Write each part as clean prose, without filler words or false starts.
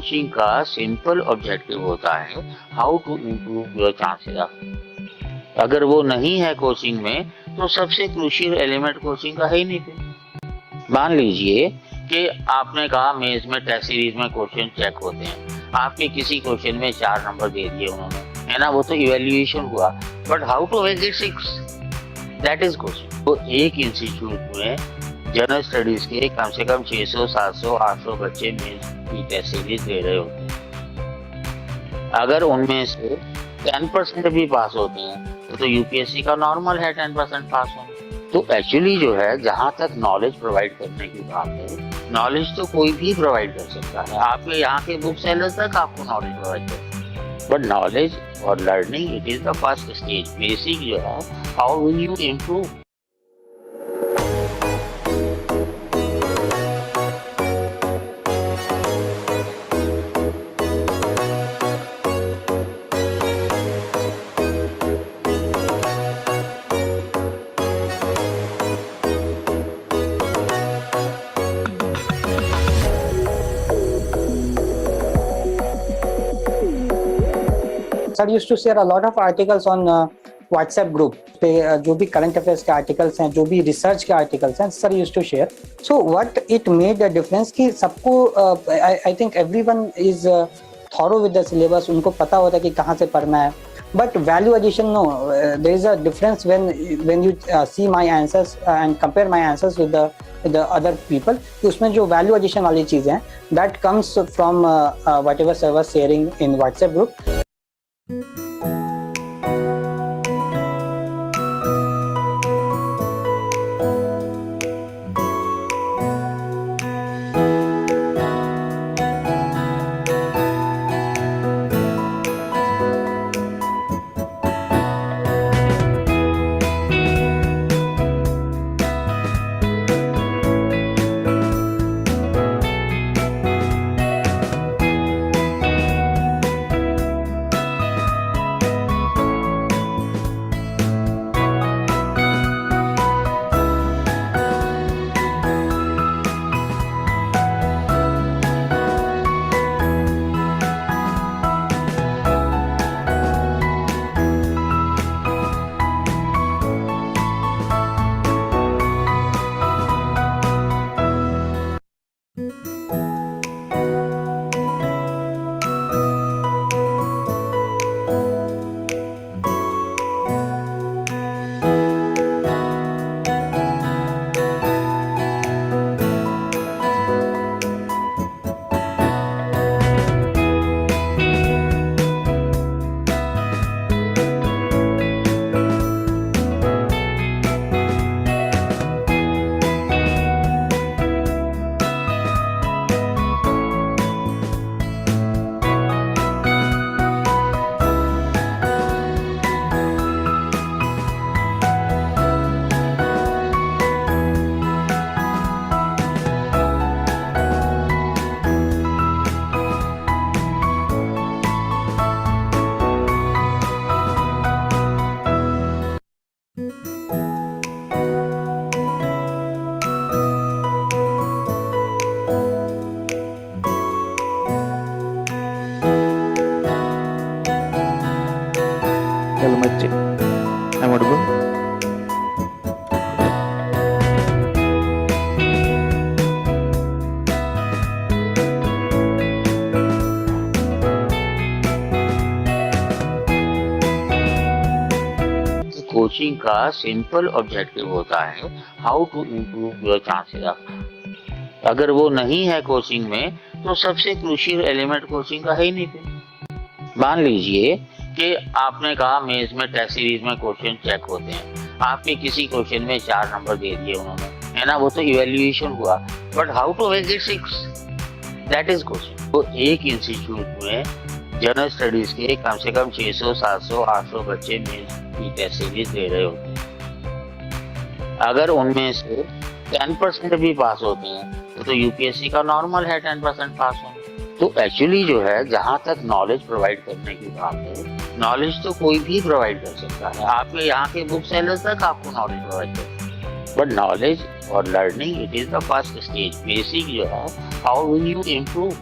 Coaching का simple objective होता है how to improve your chances. अगर वो नहीं है कोचिंग में तो सबसे क्रूशियल एलिमेंट कोचिंग का है ही नहीं फिर। मान लीजिए कि आपने कहा मेंस में टेस्ट सीरीज में क्वेश्चन चेक होते हैं, आपके किसी क्वेश्चन में 4 नंबर दे दिए उन्होंने, है ना, वो तो इवैल्यूएशन हुआ, but how to make it 6, that is question. तो एक इंस्टीट्यूट में जनरल स्टडीज के कम से कम 600, 700, 800 बच्चे मेंस की टेस्ट सीरीज दे रहे होते हैं। अगर उनमें से 10% भी पास होते हैं तो यूपीएससी का नॉर्मल है 10% पास होना। तो एक्चुअली जो है, जहाँ तक नॉलेज प्रोवाइड करने की बात है, नॉलेज तो कोई भी प्रोवाइड कर सकता है। आपके यहाँ के बुक सेलर तक आपको नॉलेज प्रोवाइड कर सकते हैं, बट नॉलेज और learning it is the first stage. Basic जो है, how will you improve. Sir used to share a lot of articles on WhatsApp group पे जो भी current affairs के articles हैं, जो भी research के articles हैं, sir used to share. So what it made a difference कि सबको I think everyone is thorough with the syllabus, उनको पता होता है कि कहाँ से पढ़ना है. But value addition, no, there is a difference when you see my answers and compare my answers with the other people. कि उसमें जो value addition वाली चीज़ें हैं, that comes from whatever sir was sharing in WhatsApp group. I'm audible. Coaching का simple objective होता है how to improve your chances. अगर वो नहीं है कोचिंग में तो सबसे क्रूशियल एलिमेंट कोचिंग का है ही नहीं फिर। मान लीजिए कि आपने कहा मेंस में टेस्ट सीरीज में क्वेश्चन चेक होते हैं, आपके किसी क्वेश्चन में 4 नंबर दे दिए उन्होंने, है ना, वो तो इवैल्यूएशन हुआ, but how to make it 6, that is question. तो एक इंस्टीट्यूट में जनरल स्टडीज के कम से कम 600, 700, 800 बच्चे मेंस की टेस्ट सीरीज दे रहे होते हैं। अगर उनमें से 10% भी पास होते हैं तो यूपीएससी का नॉर्मल है 10% पास होना। तो एक्चुअली जो है, जहाँ तक नॉलेज प्रोवाइड करने की बात है, नॉलेज तो कोई भी प्रोवाइड कर सकता है। आपके यहाँ के बुक सेलर तक आपको नॉलेज प्रोवाइड कर सकते हैं, बट नॉलेज और learning it is the first stage. Basic जो है, how will you improve.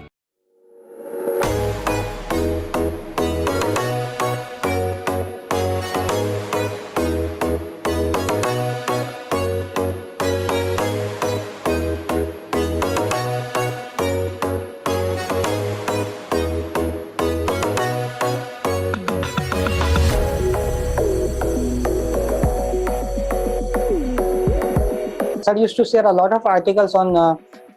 Sir used to share a lot of articles on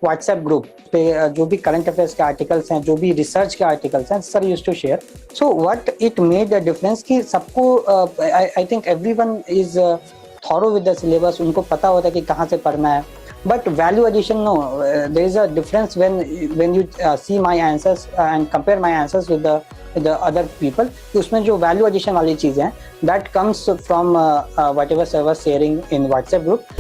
WhatsApp group पे जो भी current affairs के articles हैं, जो भी research के articles हैं, sir used to share. So what it made a difference कि सबको I think everyone is thorough with the syllabus, उनको पता होता है कि कहाँ से पढ़ना है. But value addition, no. There is a difference when you see my answers and compare my answers with the other people. उसमें जो value addition वाली चीज़ें हैं, that comes from whatever sir was sharing in WhatsApp group.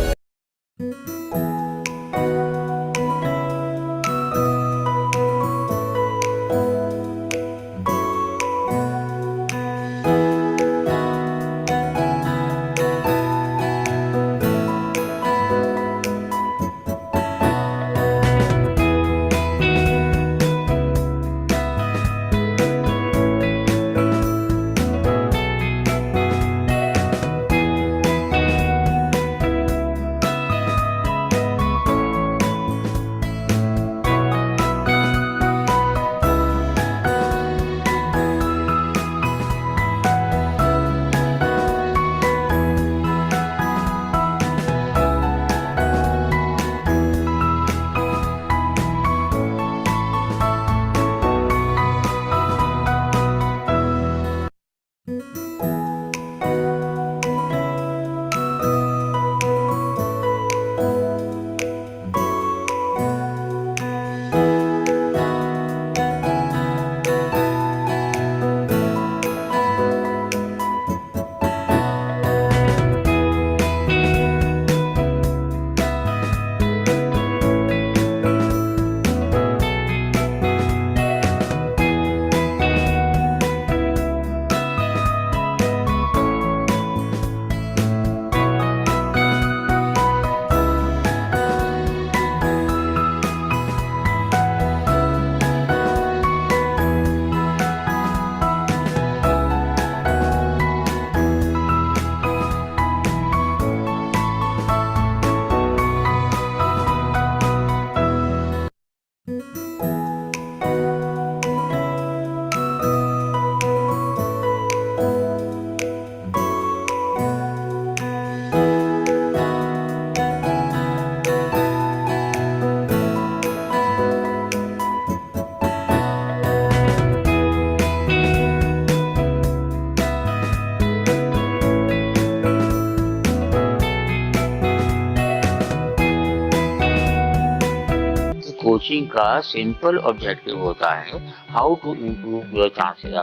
Coaching का simple objective होता है how to improve your chances.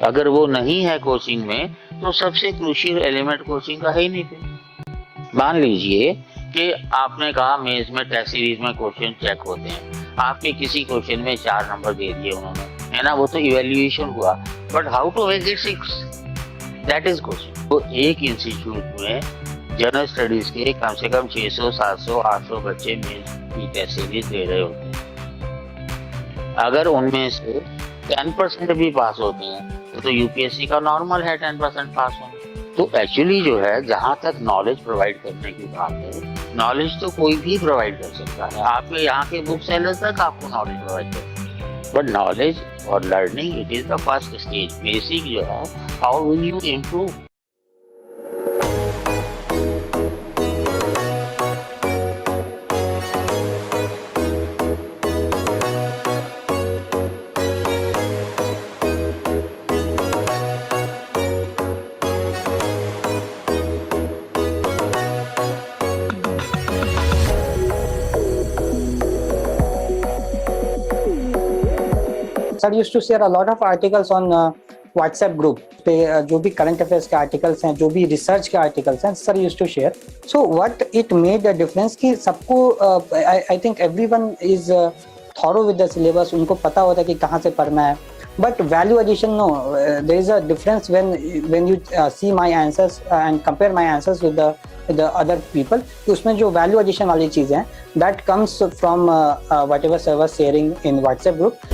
अगर वो नहीं है कोचिंग में तो सबसे क्रूशियल एलिमेंट कोचिंग का है ही नहीं फिर. मान लीजिए कि आपने कहा मेंस में टेस्ट सीरीज में क्वेश्चन चेक होते हैं, आपके किसी क्वेश्चन में 4 नंबर दे दिए उन्होंने, है ना, वो तो इवैल्यूएशन हुआ. But how to make it 6, that is coaching. तो एक इंस्टीट्यूट में जनरल स्टडीज के कम से कम 600, 700, 800 बच्चे मेंस की टेस्ट सीरीज दे रहे होते हैं. अगर उनमें से 10% भी पास होते हैं तो यूपीएससी का नॉर्मल है 10% पास होना. तो एक्चुअली जो है, जहाँ तक नॉलेज प्रोवाइड करने की बात है, नॉलेज तो कोई भी प्रोवाइड कर सकता है. आपके यहाँ के बुक सेलर तक आपको नॉलेज प्रोवाइड कर सकते हैं. बट नॉलेज और learning, it is the first stage. Basic जो है, how will you improve. Sir used to share a lot of articles on WhatsApp group पे जो भी current affairs के articles हैं, जो भी research के articles हैं, sir used to share. So what it made a difference कि सबको I think everyone is thorough with the syllabus, उनको पता होता है कि कहाँ से पढ़ना है. But value addition, no. There is a difference when you see my answers and compare my answers with the other people. उसमें जो value addition वाली चीज़ें हैं, that comes from whatever sir was sharing in WhatsApp group.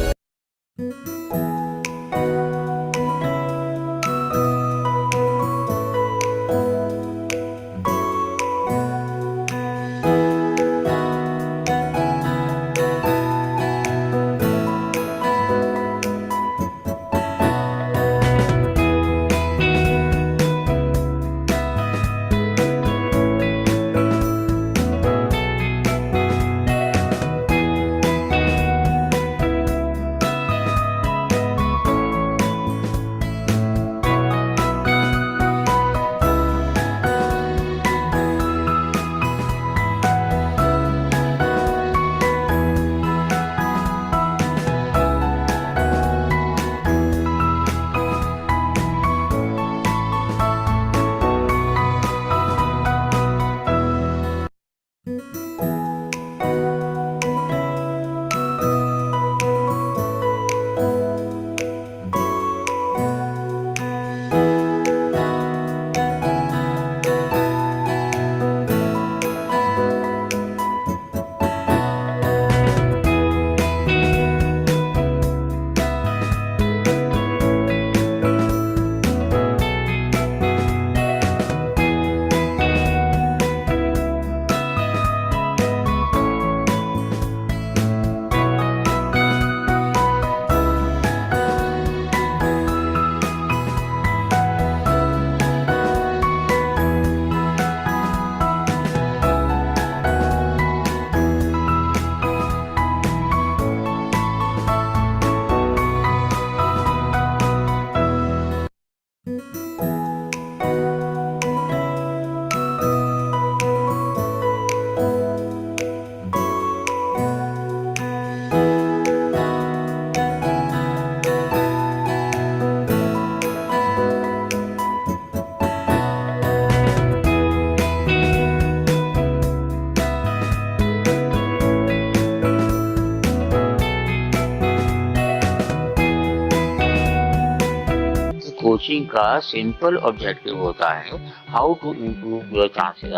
Coaching का simple objective होता है how to improve your chances.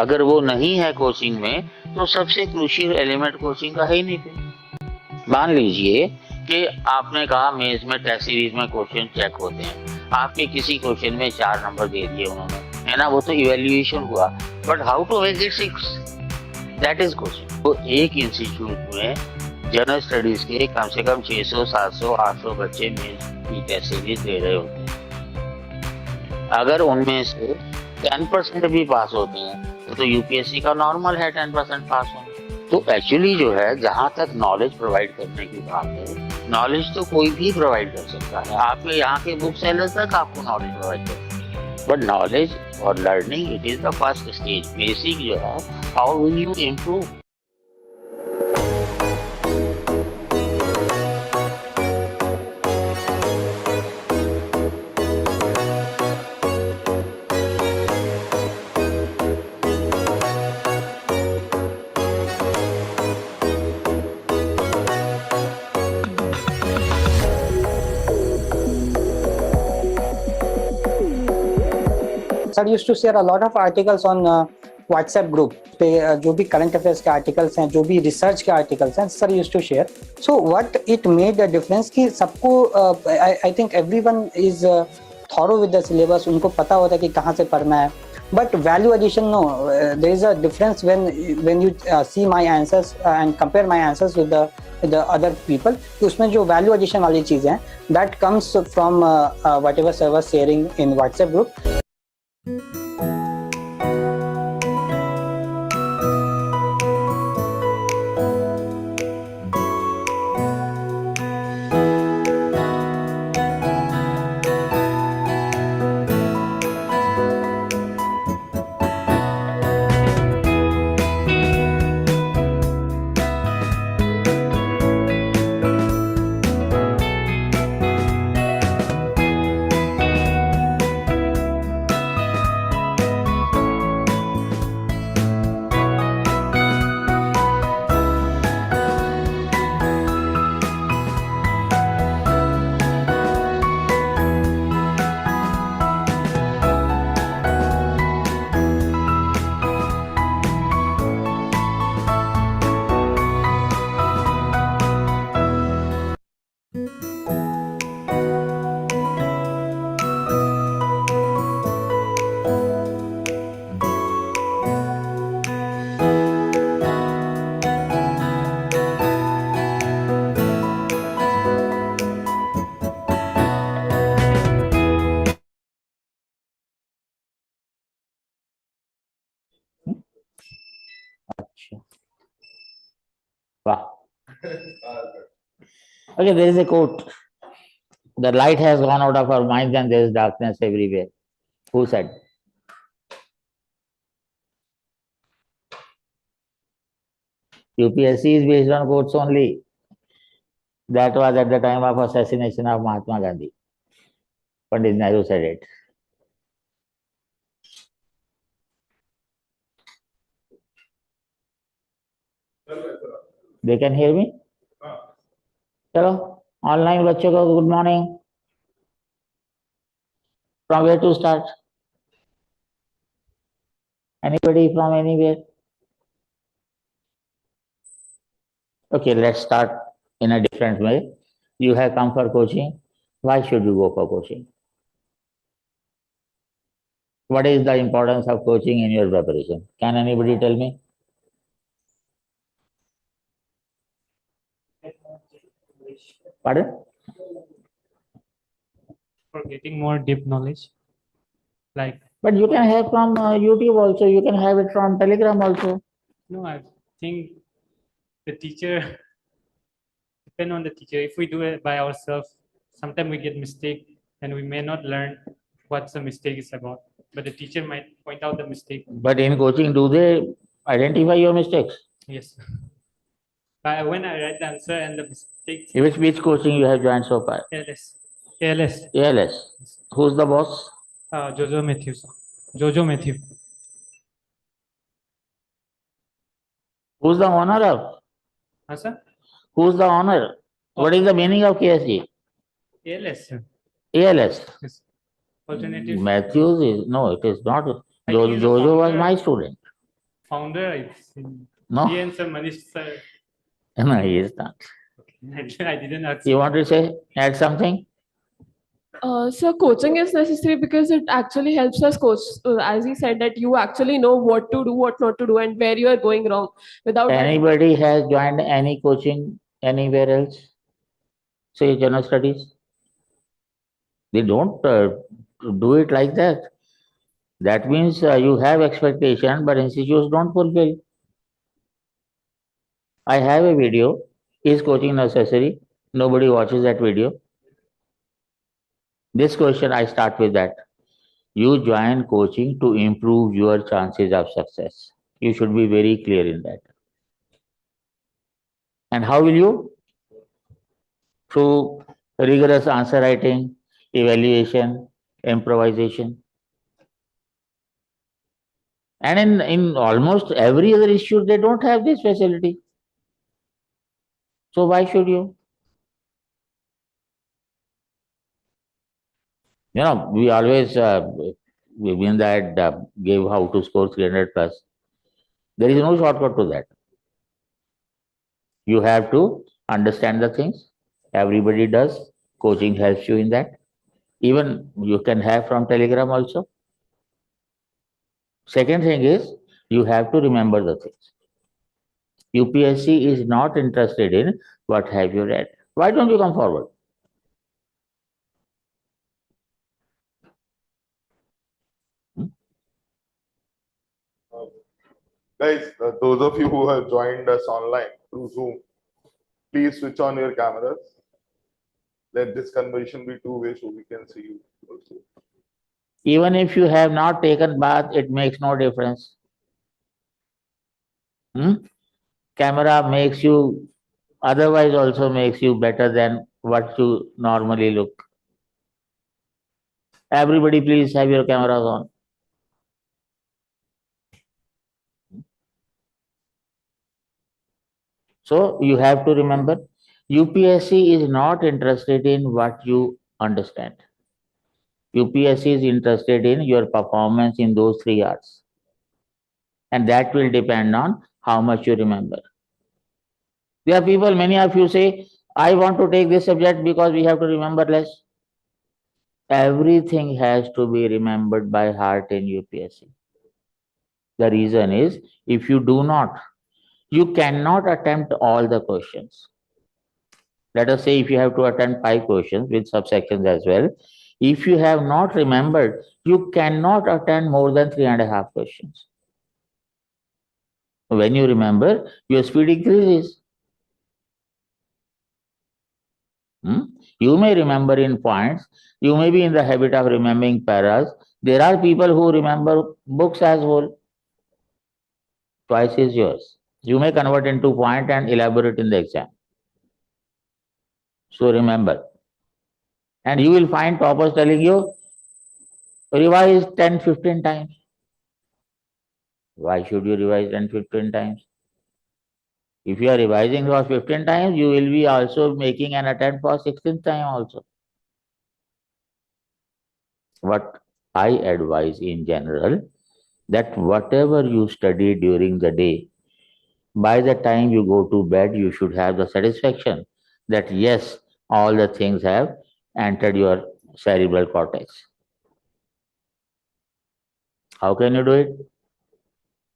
अगर वो नहीं है कोचिंग में तो सबसे क्रूशियल एलिमेंट कोचिंग का है ही नहीं फिर। मान लीजिए कि आपने कहा मेंस में टेस्ट सीरीज में क्वेश्चन चेक होते हैं, आपके किसी क्वेश्चन में 4 नंबर दे दिए उन्होंने, है ना, वो तो इवेल्युएशन हुआ, but how to make it 6, that is question. तो एक इंस्टीट्यूट में जनरल स्टडीज के कम से कम 600, 700, 800 बच्चे मेंस की टेस्ट सीरीज दे रहे होते हैं। अगर उनमें से 10% भी पास होते हैं तो यूपीएससी का नॉर्मल है 10% पास होना। तो एक्चुअली जो है, जहां तक नॉलेज प्रोवाइड करने की बात है, नॉलेज तो कोई भी प्रोवाइड कर सकता है। आपके यहाँ के बुक सेलर तक आपको नॉलेज प्रोवाइड कर सकते हैं, बट नॉलेज और learning it is the first stage. Basic जो है, how will you improve. Sir used to share a lot of articles on WhatsApp group पे जो भी करंट अफेयर्स के आर्टिकल्स हैं, जो भी रिसर्च के आर्टिकल्स हैं, sir used to share. So what it made a difference कि सबको I think everyone is thorough with the syllabus, उनको पता होता है कि कहाँ से पढ़ना है, but value addition no, there is a difference when you see my answers and compare my answers with the other people. उसमें जो वैल्यू एडिशन वाली चीजें हैं, that comes from whatever sir was sharing in WhatsApp group. Wow. Okay, there is a quote. The light has gone out of our minds and there is darkness everywhere. Who said? UPSC is based on quotes only. That was at the time of assassination of Mahatma Gandhi. Pandit Nehru said it. They can hear me? चलो, online बच्चों को good morning. From where to start? Anybody from anywhere? Okay, let's start in a different way. You have come for coaching. Why should you go for coaching? What is the importance of coaching in your preparation? Can anybody tell me? Pardon? For getting more deep knowledge. Like, But you can have from YouTube also. You can have it from Telegram also. no, I think the teacher, depend on the teacher. If we do it by ourselves, sometimes we get mistake and we may not learn what the mistake is about. But the teacher might point out the mistake. But in coaching, do they identify your mistakes? Yes. But when I write the answer and the mistake. Which coaching you have joined so far? ALS. ALS. ALS. Who's the boss? Jojo Matthews. Jojo Matthew. Who's the owner of? Sir? Who's the owner? What is the meaning of KSG? ALS. Sir. ALS. Yes. Alternative. Matthews is, no, it is not. I think he's a Jojo was founder. my student. Founder, I think. No. He and some Manish sir. No, he is not. Okay. I didn't ask. You want to say, add something? So coaching is necessary because it actually helps us coach. As he said, that you actually know what to do, what not to do, and where you are going wrong. Without that, Anybody has joined any coaching anywhere else? Say general studies? They don't do it like that. That means you have expectation, but institutes don't fulfill. I have a video. Is coaching necessary? Nobody watches that video. This question I start with that. You join coaching to improve your chances of success. You should be very clear in that. And how will you? Through rigorous answer writing, evaluation, improvisation. And in almost every other issue, they don't have this facility. So why should you? You know, we always win that gave how to score 300 plus. There is no shortcut to that. You have to understand the things. Everybody does. Coaching helps you in that. Even you can have from Telegram also. Second thing is you have to remember the things. UPSC is not interested in what have you read. Why don't you come forward? Guys, those of you who have joined us online through Zoom, please switch on your cameras. Let this conversation be two-way so we can see you also. Even if you have not taken bath, it makes no difference. Camera makes you, otherwise also makes you better than what you normally look. Everybody please have your cameras on. So you have to remember, UPSC is not interested in what you understand. UPSC is interested in your performance in those 3 hours. And that will depend on how much you remember. There are people, many of you say, I want to take this subject because we have to remember less. Everything has to be remembered by heart in UPSC. The reason is, if you do not, you cannot attempt all the questions. Let us say if you have to attempt 5 questions with subsections as well, if you have not remembered, you cannot attempt more than 3.5 questions. When you remember, your speed increases. You may remember in points, you may be in the habit of remembering paras. There are people who remember books as whole. Choice is yours. You may convert into point and elaborate in the exam. So remember. And you will find toppers telling you, revise 10, 15 times. Why should you revise 10, 15 times? If you are revising for 15 times, you will be also making an attempt for 16th time also. What I advise in general, that whatever you study during the day, by the time you go to bed, you should have the satisfaction that yes, all the things have entered your cerebral cortex. How can you do it?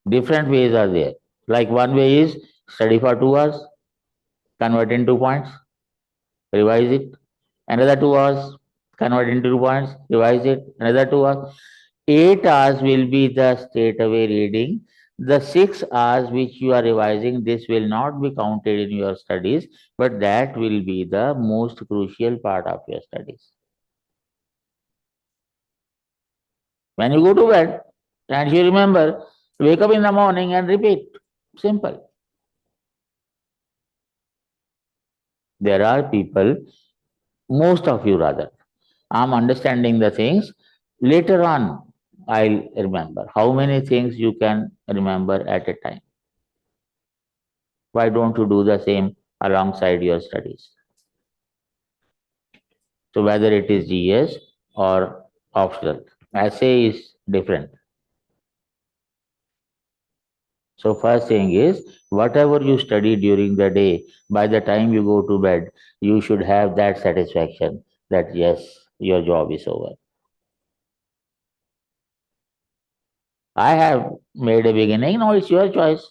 Different ways are there. Like one way is study for 2 hours, convert into points, revise it. Another 2 hours, convert into points, revise it. Another 2 hours. 8 hours will be the straight away reading. The 6 hours which you are revising, this will not be counted in your studies, but that will be the most crucial part of your studies. When you go to bed and you remember, wake up in the morning and repeat. Simple. There are people, most of you rather, I'm understanding the things. Later on, I'll remember. How many things you can remember at a time? Why don't you do the same alongside your studies? So whether it is GS or optional, essay is different. So first thing is, whatever you study during the day, by the time you go to bed, you should have that satisfaction that yes, your job is over. I have made a beginning, now it's your choice.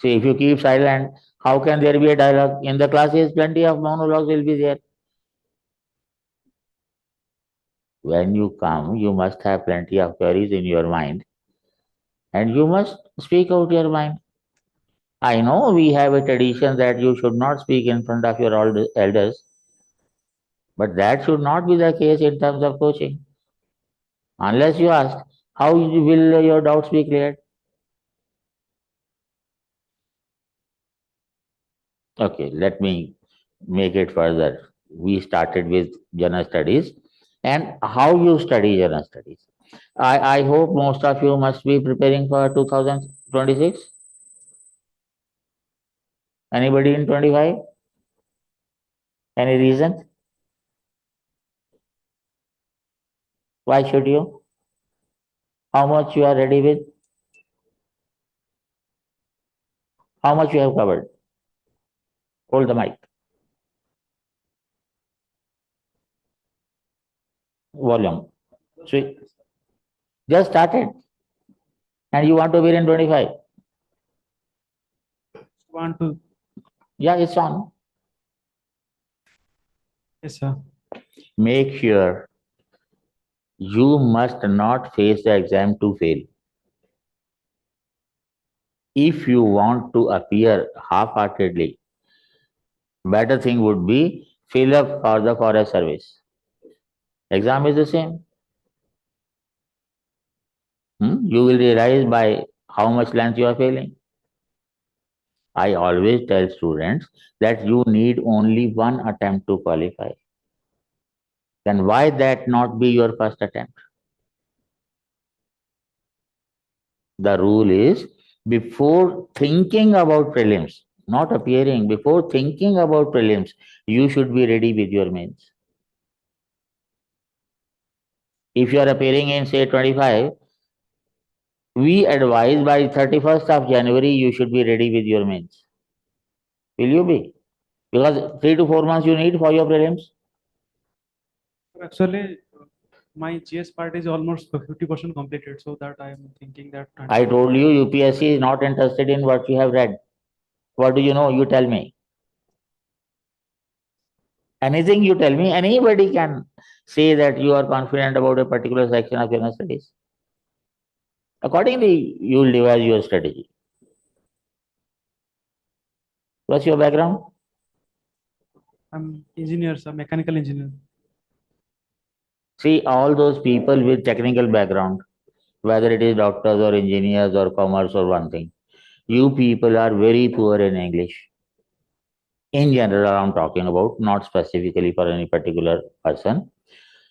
See, if you keep silent, how can there be a dialogue? In the classes, plenty of monologues will be there. When you come, you must have plenty of queries in your mind and you must speak out your mind. I know we have a tradition that you should not speak in front of your elders, but that should not be the case in terms of coaching. Unless you ask, how will your doubts be cleared? Okay, let me make it further. We started with general studies and how you study general studies. I hope most of you must be preparing for 2026. Anybody in 25? Any reason? Why should you? How much you are ready with? How much you have covered? Hold the mic. Volume. So just started and you want to be in 25. Want to? Yeah, it's on. Yes, sir. Make sure you must not face the exam to fail. If you want to appear half-heartedly, better thing would be fill up for the forest service. Exam is the same. You will realize by how much length you are failing. I always tell students that you need only one attempt to qualify. Then why that not be your first attempt? The rule is before thinking about prelims, not appearing, before thinking about prelims, you should be ready with your mains. If you are appearing in say 25, we advise by 31st of January you should be ready with your mains. Will you be? Because 3 to 4 months you need for your prelims. Actually, my GS part is almost 50% completed, so that I am thinking that. I told you UPSC is not interested in what you have read. What do you know? You tell me. Anything you tell me, anybody can say that you are confident about a particular section of your studies. Accordingly, you will devise your strategy. What's your background? I'm engineer, sir, mechanical engineer. See, all those people with technical background, whether it is doctors or engineers or commerce or one thing, you people are very poor in English. In general, I'm talking about, not specifically for any particular person.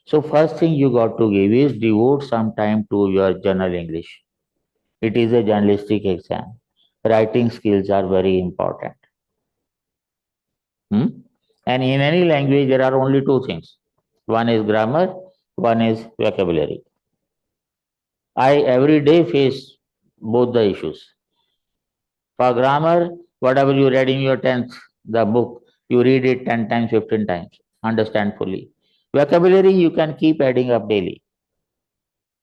So first thing you got to give is devote some time to your general English. It is a journalistic exam. Writing skills are very important. And in any language, there are only two things. One is grammar, one is vocabulary. I every day face both the issues. For grammar, whatever you read in your 10th, the book, you read it 10 times, 15 times, understand fully. Vocabulary, you can keep adding up daily.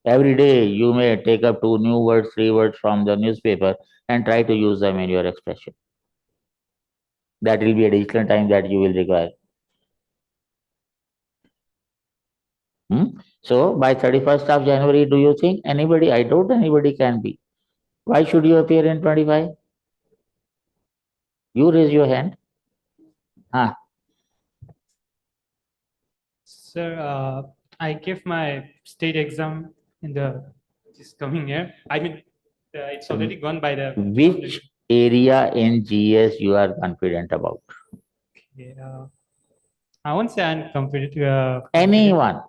Every day, you may take up 2 new words, 3 words from the newspaper and try to use them in your expression. That will be additional time that you will require. So by 31st of January, do you think anybody, I doubt anybody can be. Why should you appear in 25? You raise your hand. Sir, I gave my state exam in this coming year. I mean, it's already gone by the. Which area in GS you are confident about? Okay, I won't say I'm confident. Anyone.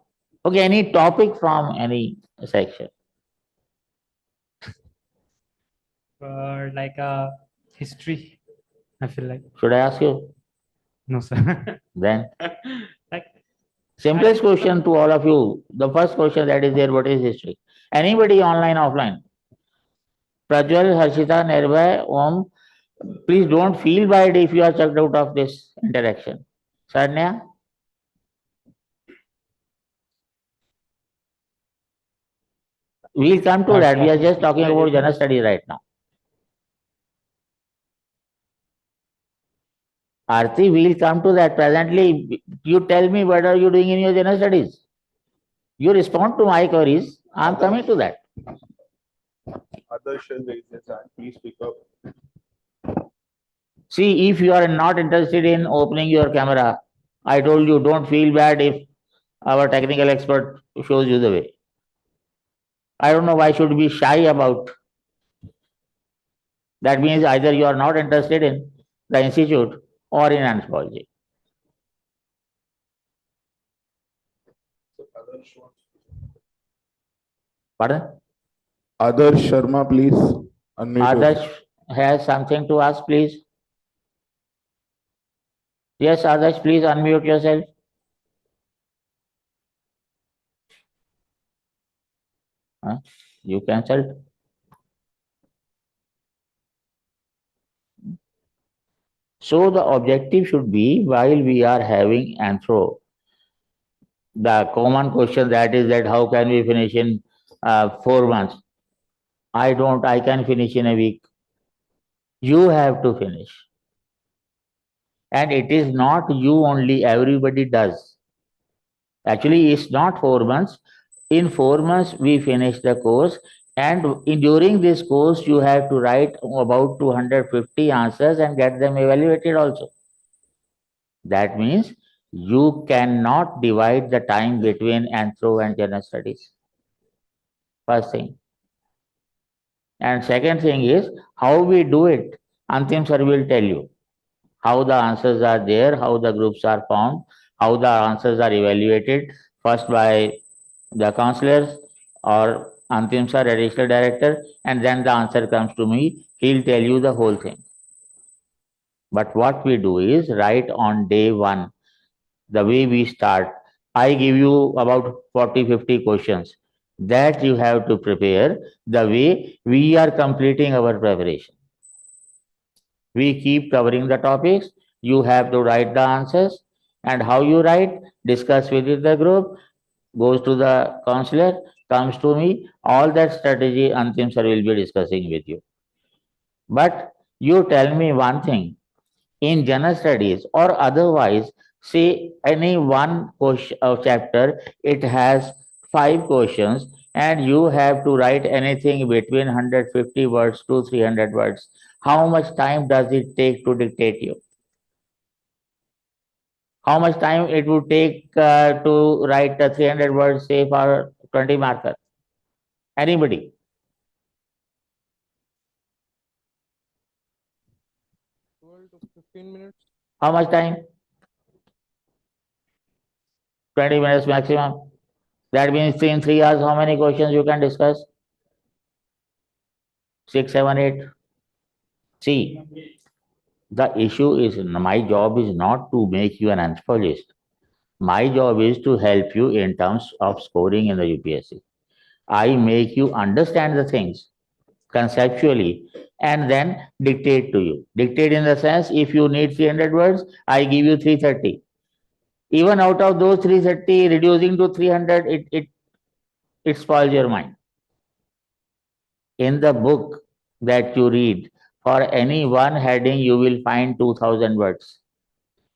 Okay, any topic from any section. Like History, I feel like. Should I ask you? No, sir. Then Like, simplest question to all of you. The first question that is there, what is history? Anybody online, offline? Prajwal, Harshita, Nirbhay, Om, please don't feel bad if you are chucked out of this interaction. Sarnya? We'll come to that. We are just talking about general studies right now. Aarti, we'll come to that. Presently, you tell me what are you doing in your general studies. You respond to my queries. I'm coming to that. Others shall raise their hand. Please speak up. See, if you are not interested in opening your camera, I told you don't feel bad if our technical expert shows you the way. I don't know why should be shy about. That means either you are not interested in the institute or in anthropology. So Adarsh wants- Pardon? Adarsh Sharma, please unmute yourself. Adarsh has something to ask, please. Yes, Adarsh, please unmute yourself. Huh? You cancelled. So the objective should be while we are having anthro, the common question that is that how can we finish in 4 months? I can finish in a week. You have to finish. And it is not you only, everybody does. Actually, it's not 4 months. In 4 months, we finish the course. And during this course, you have to write about 250 answers and get them evaluated also. That means you cannot divide the time between anthro and general studies. First thing. And second thing is how we do it. Antim sir will tell you how the answers are there, how the groups are formed, how the answers are evaluated, first by the counselors or Antim sir, additional director, and then the answer comes to me. He'll tell you the whole thing. But what we do is right on day one, the way we start, I give you about 40-50 questions that you have to prepare the way we are completing our preparation. We keep covering the topics. You have to write the answers, and how you write, discuss within the group, goes to the counselor, comes to me. All that strategy Antim sir will be discussing with you. But you tell me one thing, in general studies or otherwise, say any one question of chapter, it has 5 questions, and you have to write anything between 150 words to 300 words. How much time does it take to dictate you? How much time it would take to write 300 words, say for 20 marker? Anybody? 12 to 15 minutes. How much time? 20 minutes maximum. That means in 3 hours, how many questions you can discuss? 6, 7, 8. See, the issue is my job is not to make you an anthropologist. My job is to help you in terms of scoring in the UPSC. I make you understand the things conceptually and then dictate to you. Dictate in the sense, if you need 300 words, I give you 330. Even out of those 330, reducing to 300, it spoils your mind. In the book that you read, for any one heading, you will find 2000 words.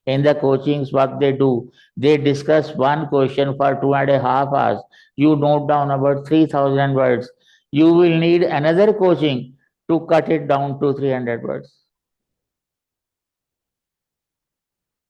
In the coachings, what they do, they discuss one question for 2.5 hours. You note down about 3000 words. You will need another coaching to cut it down to 300 words.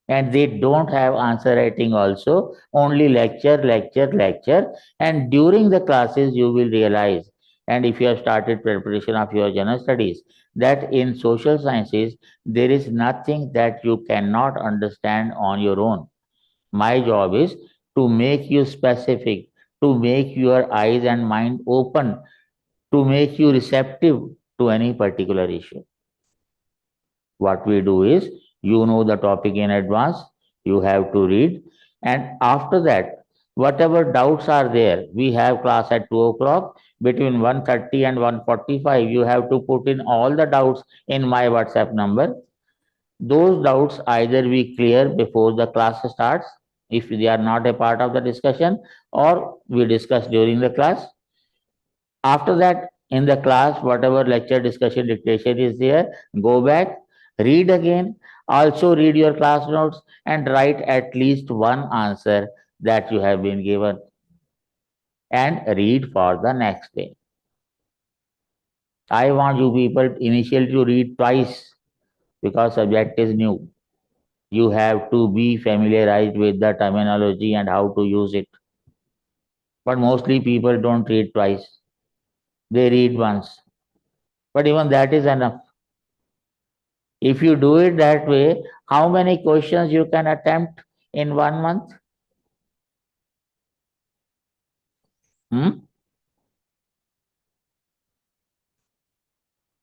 And they don't have answer writing also, only lecture, lecture, lecture. And during the classes, you will realize, and if you have started preparation of your general studies, that in social sciences, there is nothing that you cannot understand on your own. My job is to make you specific, to make your eyes and mind open, to make you receptive to any particular issue. What we do is, you know the topic in advance, you have to read, and after that, whatever doubts are there, we have class at 2 o'clock. Between 1:30 and 1:45, you have to put in all the doubts in my WhatsApp number. Those doubts either we clear before the class starts, if they are not a part of the discussion, or we discuss during the class. After that, in the class, whatever lecture discussion dictation is there, go back, read again, also read your class notes and write at least one answer that you have been given and read for the next day. I want you people initially to read twice because subject is new. You have to be familiarized with the terminology and how to use it. But mostly people don't read twice. They read once. But even that is enough. If you do it that way, how many questions you can attempt in 1 month?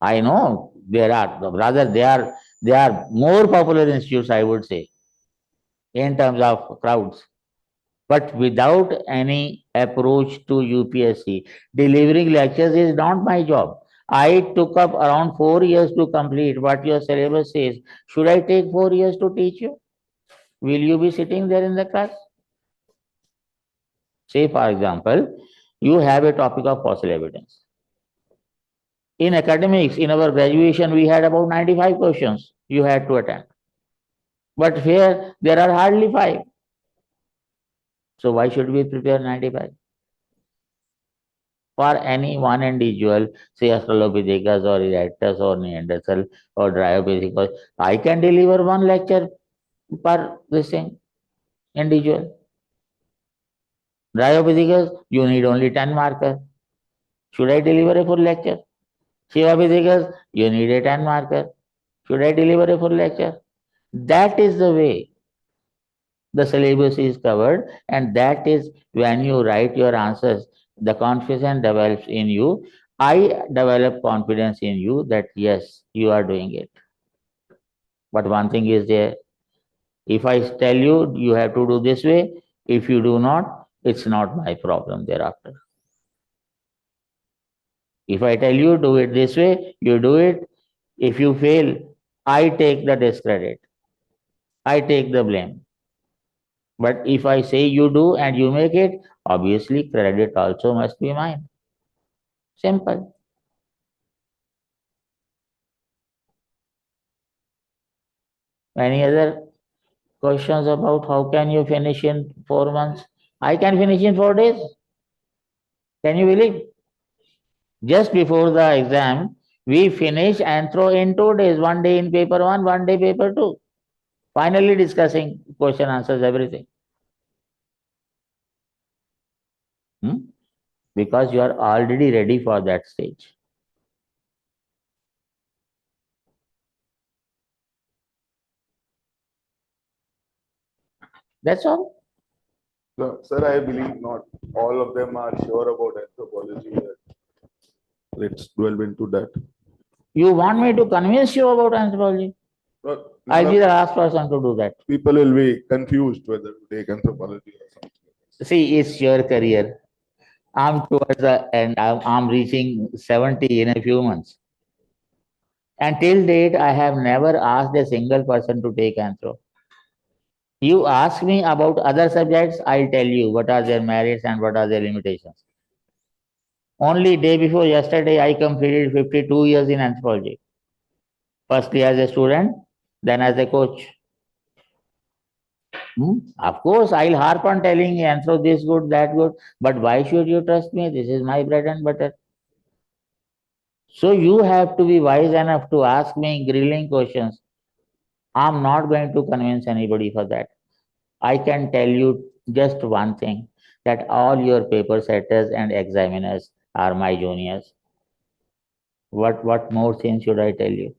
I know there are, rather they are more popular institutes, I would say, in terms of crowds. But without any approach to UPSC, delivering lectures is not my job. I took up around 4 years to complete what your syllabus says. Should I take 4 years to teach you? Will you be sitting there in the class? Say, for example, you have a topic of fossil evidence. In academics, in our graduation, we had about 95 questions you had to attempt. But here, there are hardly 5. So why should we prepare 95? For any one individual, say Australopithecus or Erectus or Neanderthal or Dryopithecus, I can deliver one lecture per this thing, individual. Dryopithecus, you need only 10 markers. Should I deliver a full lecture? Shivapithecus, you need a 10 marker. Should I deliver a full lecture? That is the way the syllabus is covered, and that is when you write your answers, the confidence develops in you. I develop confidence in you that yes, you are doing it. But one thing is there, if I tell you you have to do this way, if you do not, it's not my problem thereafter. If I tell you do it this way, you do it. If you fail, I take the discredit. I take the blame. But if I say you do and you make it, obviously credit also must be mine. Simple. Any other questions about how can you finish in 4 months? I can finish in 4 days. Can you believe? Just before the exam, we finish and throw in 2 days, 1 day in paper 1, 1 day paper 2. Finally discussing question answers, everything. Because you are already ready for that stage. That's all. No, sir, I believe not all of them are sure about anthropology. Let's delve into that. You want me to convince you about anthropology? But I'll be the last person to do that. people will be confused whether to take anthropology or something. See, it's your career. I'm towards the end. I'm reaching 70 in a few months. And till date, I have never asked a single person to take anthro. You ask me about other subjects, I'll tell you what are their merits and what are their limitations. Only day before yesterday, I completed 52 years in anthropology. Firstly as a student, then as a coach. Of course, I'll harp on telling anthro this good, that good, but why should you trust me? This is my bread and butter. So you have to be wise enough to ask me grilling questions. I'm not going to convince anybody for that. I can tell you just one thing, that all your paper setters and examiners are my juniors. What more things should I tell you?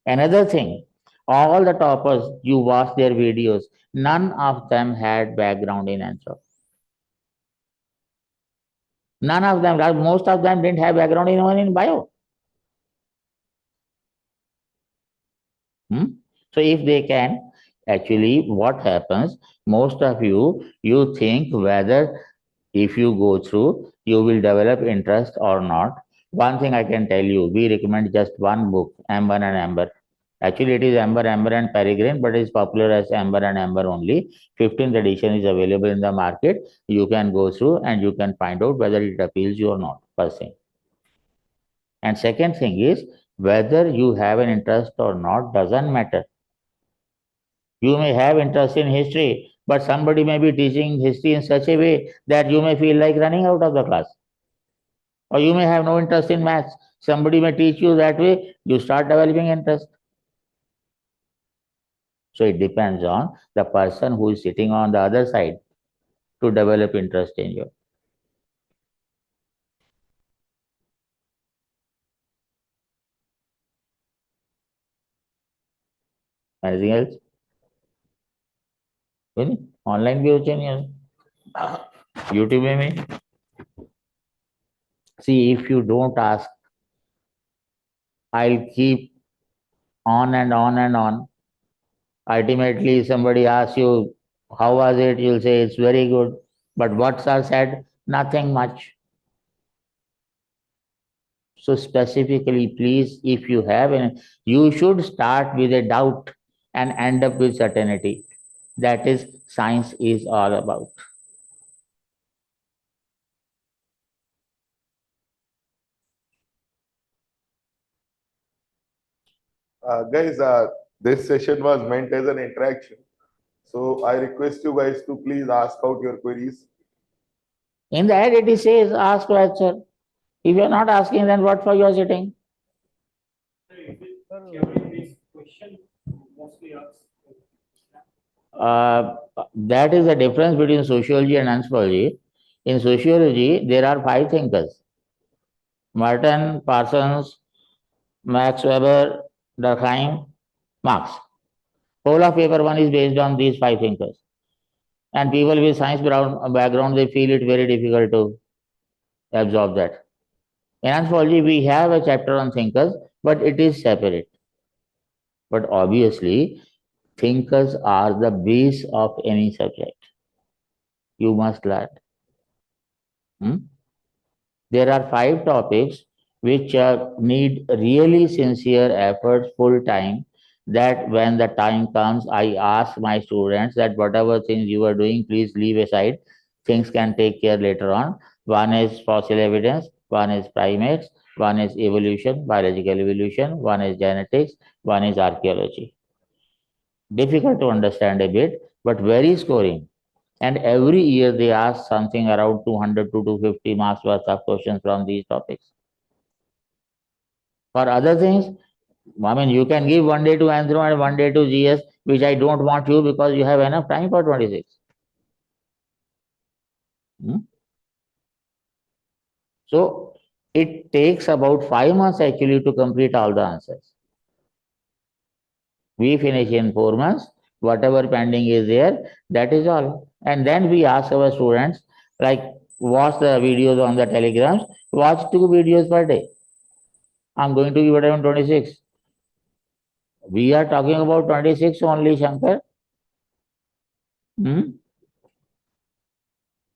Another thing, all the toppers, you watch their videos, none of them had background in anthro. None of them, most of them didn't have background even in bio. So if they can, actually what happens, most of you think whether if you go through, you will develop interest or not. One thing I can tell you, we recommend just one book, Amber and Amber. Actually, it is Amber, Amber and Peregrine, but it is popular as Amber and Amber only. 15th edition is available in the market. You can go through and you can find out whether it appeals you or not, per se. And second thing is, whether you have an interest or not doesn't matter. You may have interest in history, but somebody may be teaching history in such a way that you may feel like running out of the class. Or you may have no interest in maths. Somebody may teach you that way, you start developing interest. So it depends on the person who is sitting on the other side to develop interest in you. Anything else? Online भी हो चाहिए YouTube में see if you don't ask, I'll keep on and on and on. Ultimately somebody asks you how was it, you'll say it's very good, but what's are said, nothing much. So specifically, please, if you have you should start with a doubt and end up with certainty. That is science is all about. Guys, this session was meant as an interaction. So I request you guys to please ask out your queries. In the ad, it says ask question. If you are not asking, then what for you are sitting? That is the difference between sociology and anthropology. In sociology, there are 5 thinkers: Merton, Parsons, Max Weber, Durkheim, Marx. Whole of paper 1 is based on these 5 thinkers. And people with science background, they feel it very difficult to absorb that. In anthropology, we have a chapter on thinkers, but it is separate. But obviously, thinkers are the base of any subject. You must learn. There are 5 topics which need really sincere effort, full time, that when the time comes, I ask my students that whatever things you are doing, please leave aside. Things can take care later on. One is fossil evidence, one is primates, one is evolution, biological evolution, one is genetics, one is archaeology. Difficult to understand a bit, but very scoring. And every year they ask something around 200 to 250 marks worth of questions from these topics. For other things, I mean, you can give 1 day to Anthro and 1 day to GS, which I don't want you because you have enough time for 26. So it takes about 5 months actually to complete all the answers. We finish in 4 months. Whatever pending is there, that is all. And then we ask our students, like, watch the videos on the telegrams, watch 2 videos per day. I'm going to give it around 26. We are talking about 26 only, Shankar.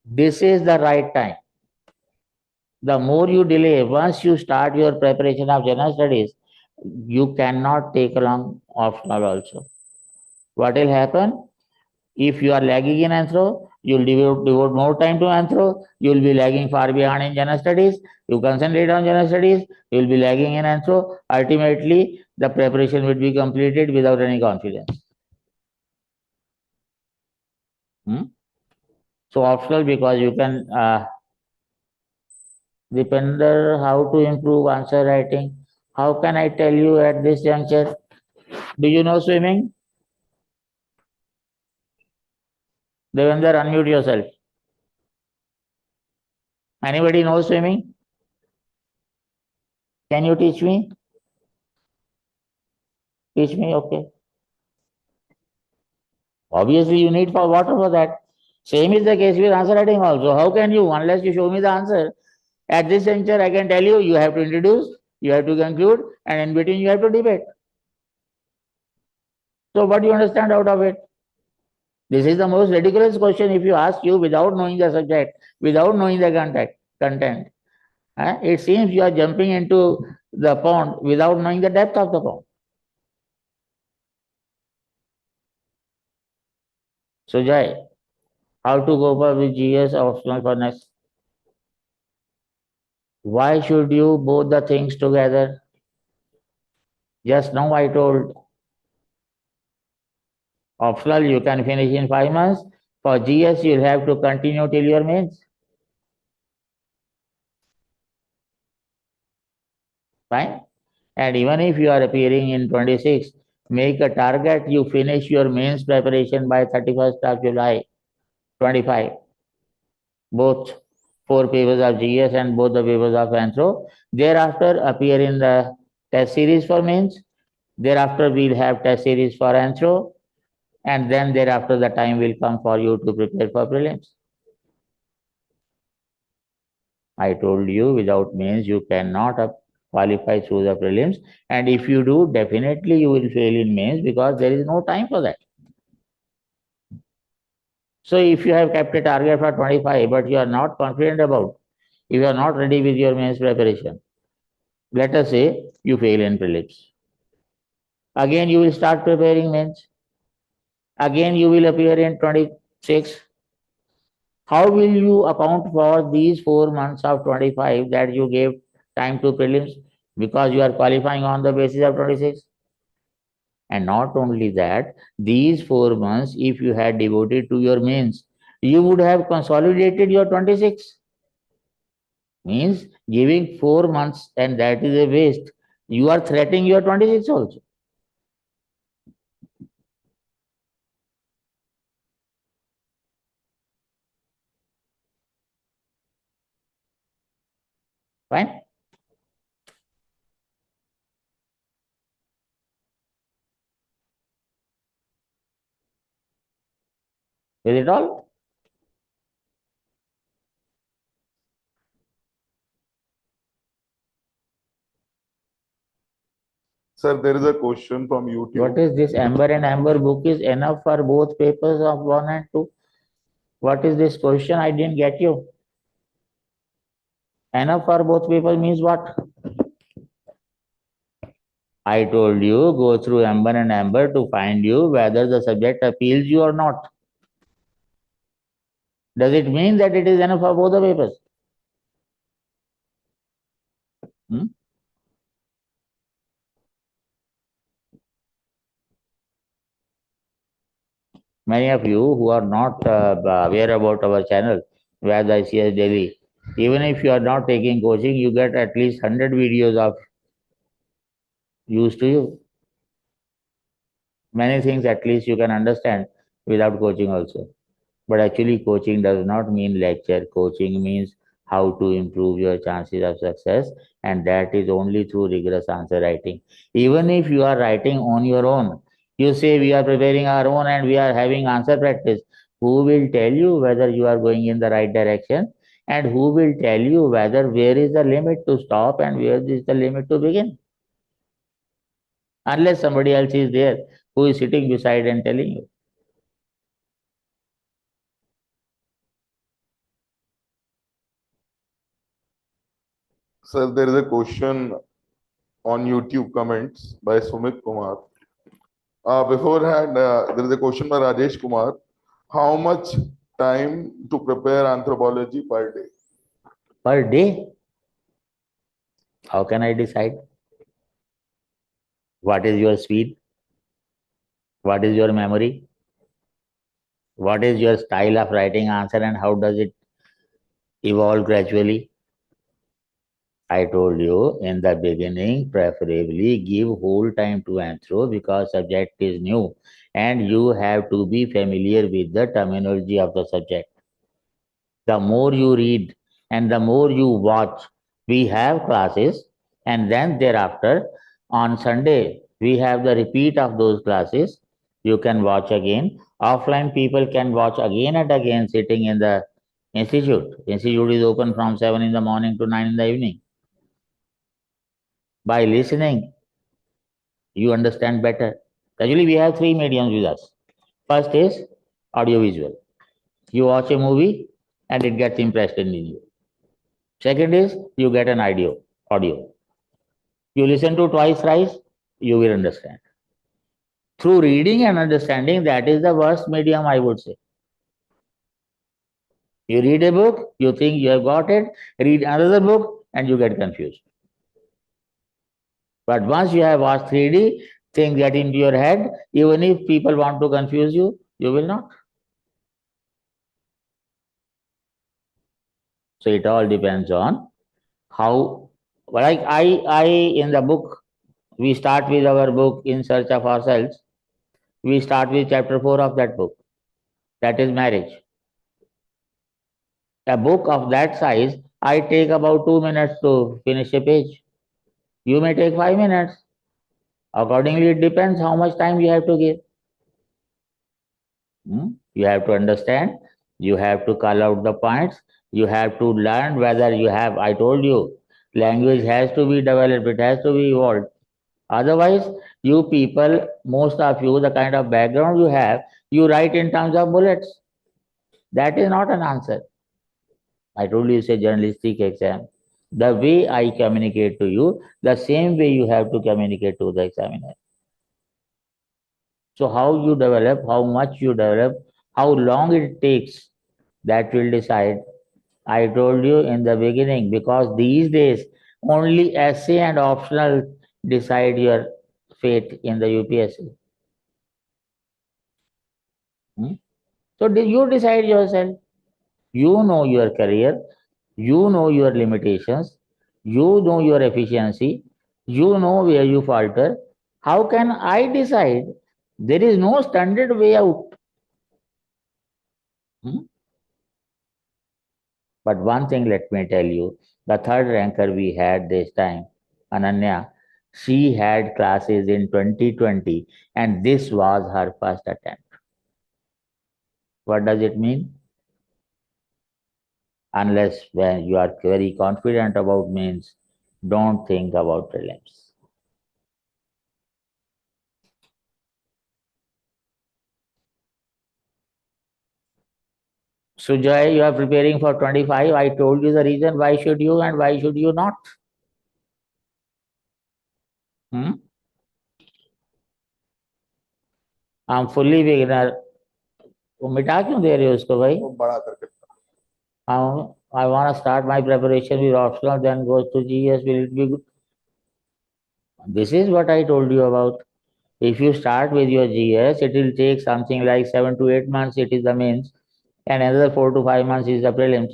This is the right time. The more you delay, once you start your preparation of general studies, you cannot take along optional also. What will happen? If you are lagging in Anthro, you will devote more time to Anthro. You will be lagging far behind in general studies. You concentrate on general studies. You will be lagging in Anthro. Ultimately, the preparation will be completed without any confidence. So optional, because you can depender how to improve answer writing. How can I tell you at this juncture? Do you know swimming? Devendra, unmute yourself. Anybody knows swimming? Can you teach me? Teach me, okay. Obviously, you need for water for that. Same is the case with answer writing also. How can you, unless you show me the answer, at this juncture, I can tell you, you have to introduce, you have to conclude, and in between, you have to debate. So what do you understand out of it? This is the most ridiculous question if you ask you without knowing the subject, without knowing the content. It seems you are jumping into the pond without knowing the depth of the pond. So Jai, how to cope up with GS optional furnace? Why should you both the things together? Just now I told optional you can finish in 5 months. For GS you'll have to continue till your mains. Fine. And even if you are appearing in 26, make a target you finish your mains preparation by 31st of July 25. Both 4 papers of GS and both the papers of Anthro. Thereafter appear in the test series for mains. Thereafter we'll have test series for Anthro. And then thereafter the time will come for you to prepare for prelims. I told you without mains you cannot qualify through the prelims, and if you do, definitely you will fail in mains because there is no time for that. So if you have kept a target for 25 but you are not confident about, if you are not ready with your mains preparation, let us say you fail in prelims. Again you will start preparing mains. Again you will appear in 26. How will you account for these 4 months of 25 that you gave time to prelims because you are qualifying on the basis of 26? And not only that, these 4 months, if you had devoted to your mains, you would have consolidated your 26. Means giving 4 months and that is a waste. You are threatening your 26 also. Fine? Is it all? Sir, there is a question from YouTube. What is this Amber and Amber book is enough for both papers of 1 and 2? What is this question? I didn't get you. Enough for both papers means what? I told you go through Amber and Amber to find you whether the subject appeals you or not. Does it mean that it is enough for both the papers? Many of you who are not aware about our channel, where the ICS Daily, even if you are not taking coaching, you get at least 100 videos of use to you. Many things at least you can understand without coaching also. But actually coaching does not mean lecture. Coaching means how to improve your chances of success, and that is only through rigorous answer writing. Even if you are writing on your own, you say we are preparing our own and we are having answer practice. Who will tell you whether you are going in the right direction, and who will tell you whether where is the limit to stop and where is the limit to begin? Unless somebody else is there who is sitting beside and telling you. Sir, there is a question on YouTube comments by Sumit Kumar. Beforehand, there is a question by Rajesh Kumar. How much time to prepare anthropology per day? Per day? How can I decide? What is your speed? What is your memory? What is your style of writing answer and how does it evolve gradually? I told you in the beginning, preferably give whole time to anthro because subject is new and you have to be familiar with the terminology of the subject. The more you read and the more you watch, we have classes and then thereafter on Sunday, we have the repeat of those classes. You can watch again. Offline people can watch again and again sitting in the institute. Institute is open from 7 in the morning to 9 in the evening. By listening, you understand better. Actually, we have three mediums with us. First is audiovisual. You watch a movie and it gets impressed in you. Second is you get an audio. You listen to twice, thrice, you will understand. Through reading and understanding, that is the worst medium, I would say. You read a book, you think you have got it, read another book, and you get confused. But once you have watched 3D, things get into your head, even if people want to confuse you, you will not. So it all depends on how, like I in the book, we start with our book In Search of Ourselves. We start with chapter 4 of that book. That is marriage. A book of that size, I take about 2 minutes to finish a page. You may take 5 minutes. Accordingly, it depends how much time you have to give. You have to understand, you have to call out the points, you have to learn whether you have, I told you, language has to be developed, it has to be evolved. Otherwise, you people, most of you, the kind of background you have, you write in terms of bullets. That is not an answer. I told you it's a journalistic exam. The way I communicate to you, the same way you have to communicate to the examiner. So how you develop, how much you develop, how long it takes, that will decide. I told you in the beginning, because these days only essay and optional decide your fate in the UPSC. So you decide yourself. You know your career, you know your limitations, you know your efficiency, you know where you falter. How can I decide? There is no standard way out. But one thing, let me tell you, the third ranker we had this time, Ananya, she had classes in 2020 and this was her first attempt. What does it mean? Unless when you are very confident about means, don't think about prelims. Sujay, you are preparing for 25. I told you the reason why should you and why should you not. I'm fully beginner. वो मिटा क्यों दे रहे हो उसको भाई? वो बड़ा करके I want to start my preparation with optional, then goes to GS. Will it be good? This is what I told you about. If you start with your GS, it will take something like 7 to 8 months. It is the mains, and another 4 to 5 months is the prelims.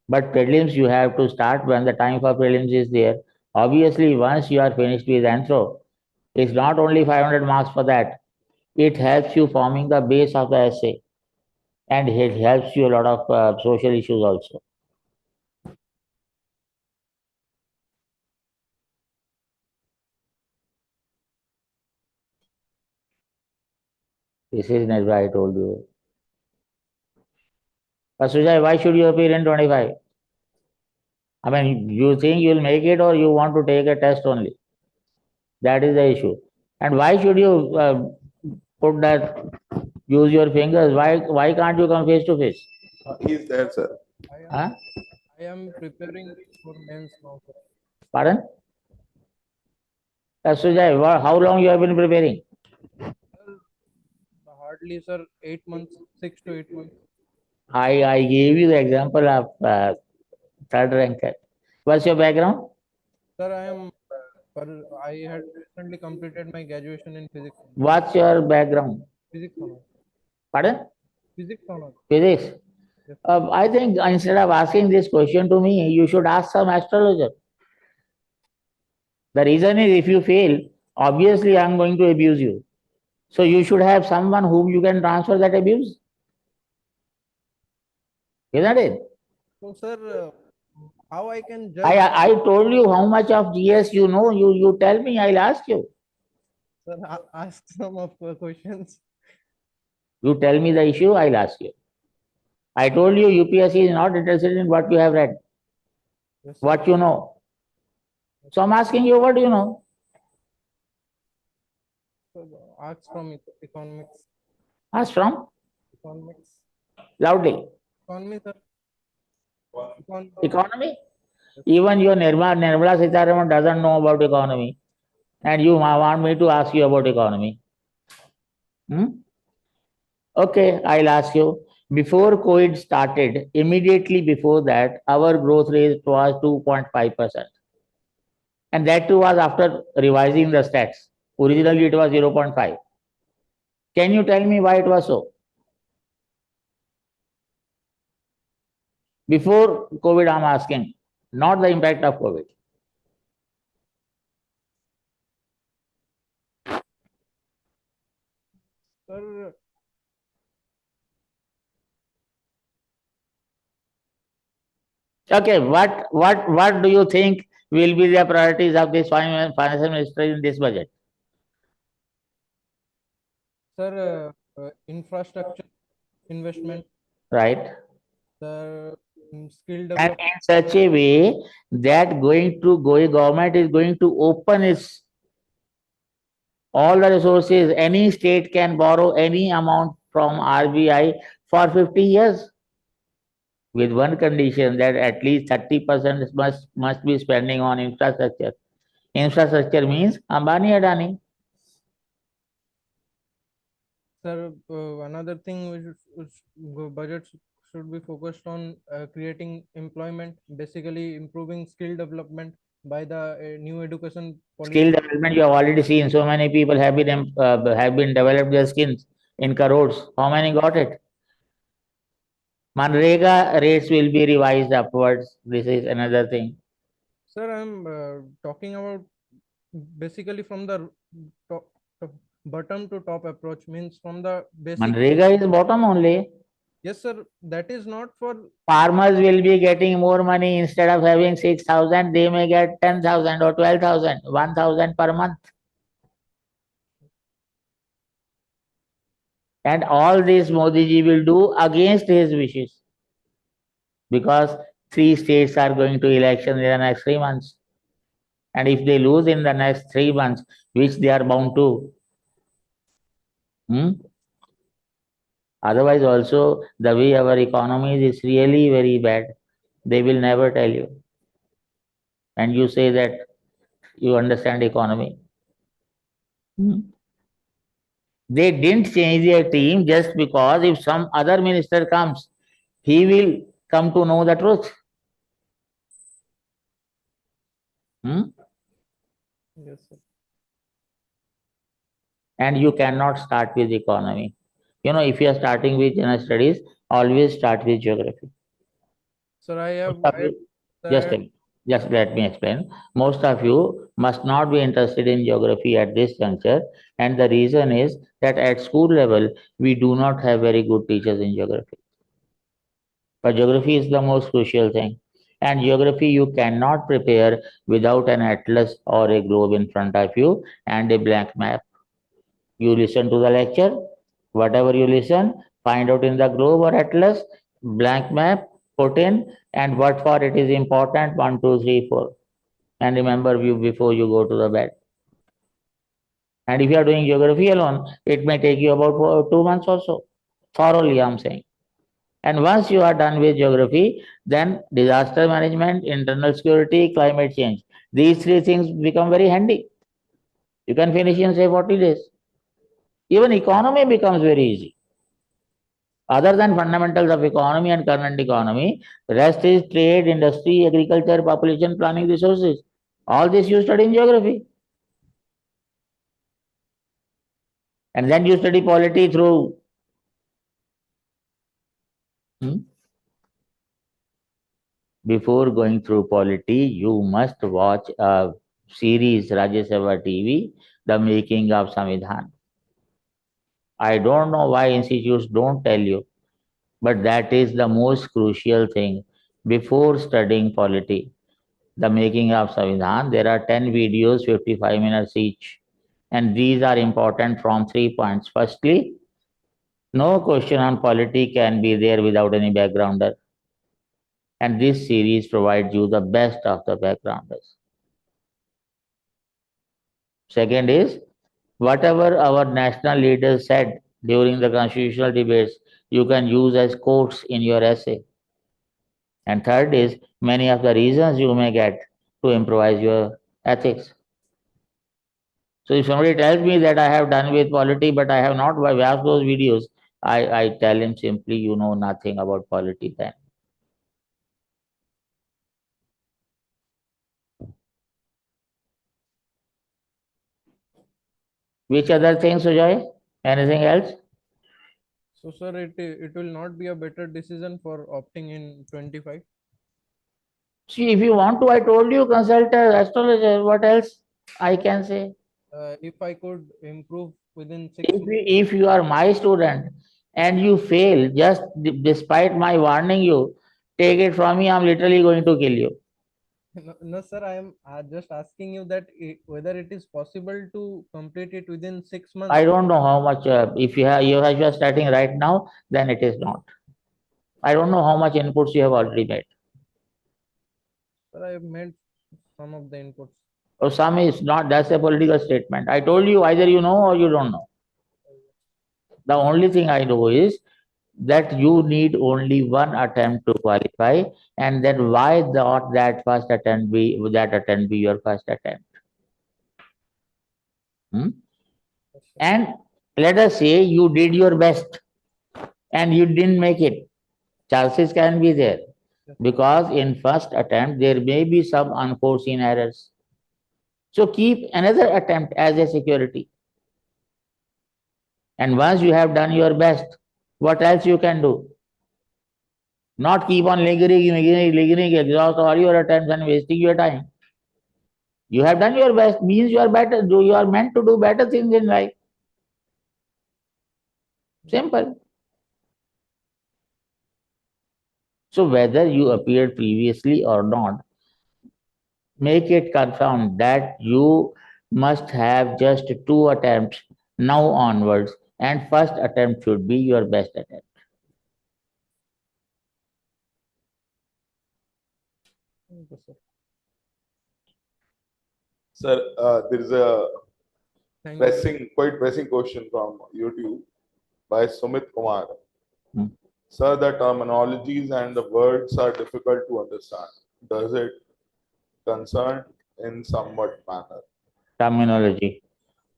But prelims you have to start when the time for prelims is there. Obviously, once you are finished with Anthro, it's not only 500 marks for that. It helps you forming the base of the essay, and it helps you a lot of social issues also. This is what I told you. But Sujay, why should you appear in 25? I mean, you think you'll make it or you want to take a test only? That is the issue. And why should you put that, use your fingers? Why can't you come face to face? He's there, sir. Huh? I am preparing for mains now, sir. Pardon? Sujay, how long you have been preparing? Hardly, sir, 8 months, 6 to 8 months. I gave you the example of third ranker. What's your background? Sir, I had recently completed my graduation in physics. What's your background? Physics honors. Pardon? Physics honors. Physics. Yes. I think instead of asking this question to me, you should ask some astrologer. The reason is if you fail, obviously I'm going to abuse you. So you should have someone whom you can transfer that abuse. Isn't it? So, sir, how I can judge? I told you how much of GS you know. You tell me, I'll ask you. Sir, ask some of the questions. You tell me the issue, I'll ask you. I told you UPSC is not interested in what you have read, Yes, what you know. So I'm asking you, what do you know? sir. Arts from economics. Ask from Economics. loudly. Economy, sir. Economy. Even your Nirmala Sitharaman doesn't know about economy, and you want me to ask you about economy. Okay, I'll ask you. Before COVID started, immediately before that, our growth rate was 2.5%. And that too was after revising the stats. Originally, it was 0.5. Can you tell me why it was so? Before COVID, I'm asking, not the impact of COVID. Sir, Okay, what do you think will be the priorities of this financial minister in this budget? sir, infrastructure investment, Right? the skill And development. in such a way that government is going to open its all the resources. Any state can borrow any amount from RBI for 50 years, with one condition that at least 30% must be spending on infrastructure. Infrastructure means Ambani Adani. Sir, another thing budget should be focused on creating employment, basically improving skill development by the new education Skill policy. development you have already seen. So many people have been developed their skills in crores. How many got it? Manrega rates will be revised upwards. This is another thing. Sir, I'm talking about basically from the top, bottom to top approach, means from the basic. Manrega is bottom only. Yes, sir. That is not for. Farmers will be getting more money. Instead of having 6,000, they may get 10,000 or 12,000, 1,000 per month. And all this Modi ji will do against his wishes, because 3 states are going to election in the next 3 months. And if they lose in the next 3 months, which they are bound to, otherwise also the way our economy is really very bad, they will never tell you. And you say that you understand economy. They didn't change their team just because if some other minister comes, he will come to know the truth. Yes, sir. And you cannot start with economy. If you are starting with general studies, always start with geography. Sir, Just a minute. Just let me explain. Most of you must not be interested in geography at this juncture, and the reason is that at school level we do not have very good teachers in geography. But geography is the most crucial thing, and geography you cannot prepare without an atlas or a globe in front of you and a blank map. You listen to the lecture, whatever you listen, find out in the globe or atlas, blank map, put in, and what for it is important, 1, 2, 3, 4. And remember you before you go to the bed. And if you are doing geography alone, it may take you about 2 months or so. Thoroughly, I'm saying. And once you are done with geography, then disaster management, internal security, climate change. These 3 things become very handy. You can finish in, say, 40 days. Even economy becomes very easy. Other than fundamentals of economy and current economy, rest is trade, industry, agriculture, population planning, resources. All this you study in geography. And then you study polity through. Before going through polity, you must watch a series, Rajya Sabha TV, The Making of Samvidhan. I don't know why institutes don't tell you, but that is the most crucial thing before studying polity. The Making of Samvidhan, there are 10 videos, 55 minutes each. And these are important from 3 points. Firstly, no question on polity can be there without any backgrounder. And this series provides you the best of the backgrounders. Second is, Whatever our national leaders said during the constitutional debates, you can use as quotes in your essay. And third is many of the reasons you may get to improvise your ethics. So if somebody tells me that I have done with polity, but I have not watched those videos, I tell him simply, you know nothing about polity then. Which other things, Sujoy? Anything else? So, sir, it will not be a better decision for opting in 25. See, if you want to, I told you, consult an astrologer. What else I can say? If I could improve within If you are my student and you fail, just despite my warning you, take it from me, I'm literally going to kill you. No, no, sir, I am just asking you that whether it is possible to complete it within 6 months. I don't know how much, if you are starting right now, then it is not. I don't know how much inputs you have already made. Sir, I have made some of the inputs. Or some is not, that's a political statement. I told you either you know or you don't know. The only thing I know is that you need only one attempt to qualify, and then why not that attempt be your first attempt? Hmm? And let us say you did your best and you didn't make it. Chances can be there because in first attempt there may be some unforeseen errors. So keep another attempt as a security. And once you have done your best, what else you can do? Not keep on lingering, exhaust all your attempts and wasting your time. You have done your best means you are better. You are meant to do better things in life. Simple. So whether you appeared previously or not, make it confirmed that you must have just 2 attempts now onwards, and first attempt should be your best attempt. Okay, sir. Sir, there is a Thank you. quite pressing question from YouTube by Sumit Kumar. Hmm. Sir, the terminologies and the words are difficult to understand. Does it concern in somewhat manner? Terminology.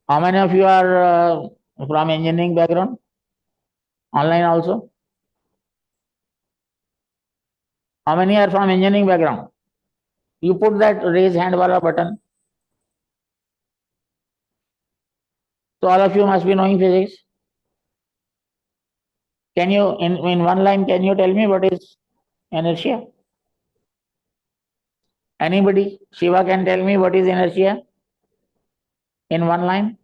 How many of you are from engineering background? Online also? How many are from engineering background? You put that raise hand wala button. So all of you must be knowing physics. Can you, in one line, can you tell me what is inertia? Anybody? Shiva can tell me what is inertia? In one line?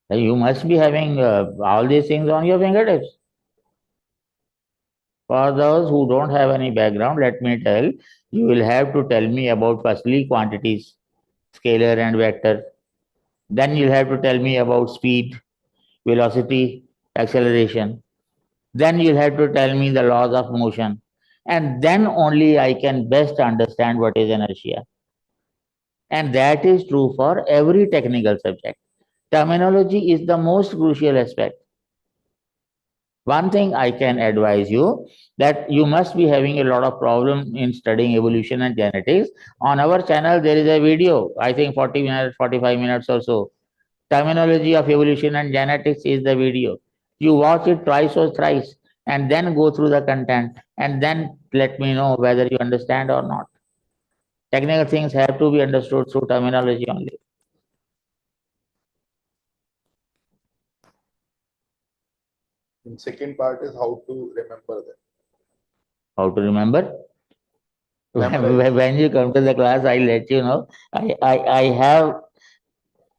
You must be having all these things on your fingertips. For those who don't have any background, let me tell, you will have to tell me about firstly quantities, scalar and vector. Then you'll have to tell me about speed, velocity, acceleration. Then you'll have to tell me the laws of motion. And then only I can best understand what is inertia. And that is true for every technical subject. Terminology is the most crucial aspect. One thing I can advise you that you must be having a lot of problem in studying evolution and genetics. On our channel, there is a video, I think 40 minutes, 45 minutes or so. Terminology of evolution and genetics is the video. You watch it twice or thrice and then go through the content and then let me know whether you understand or not. Technical things have to be understood through terminology only. And second part is how to remember them. How to remember? Memorize. When you come to the class, I'll let you know. I have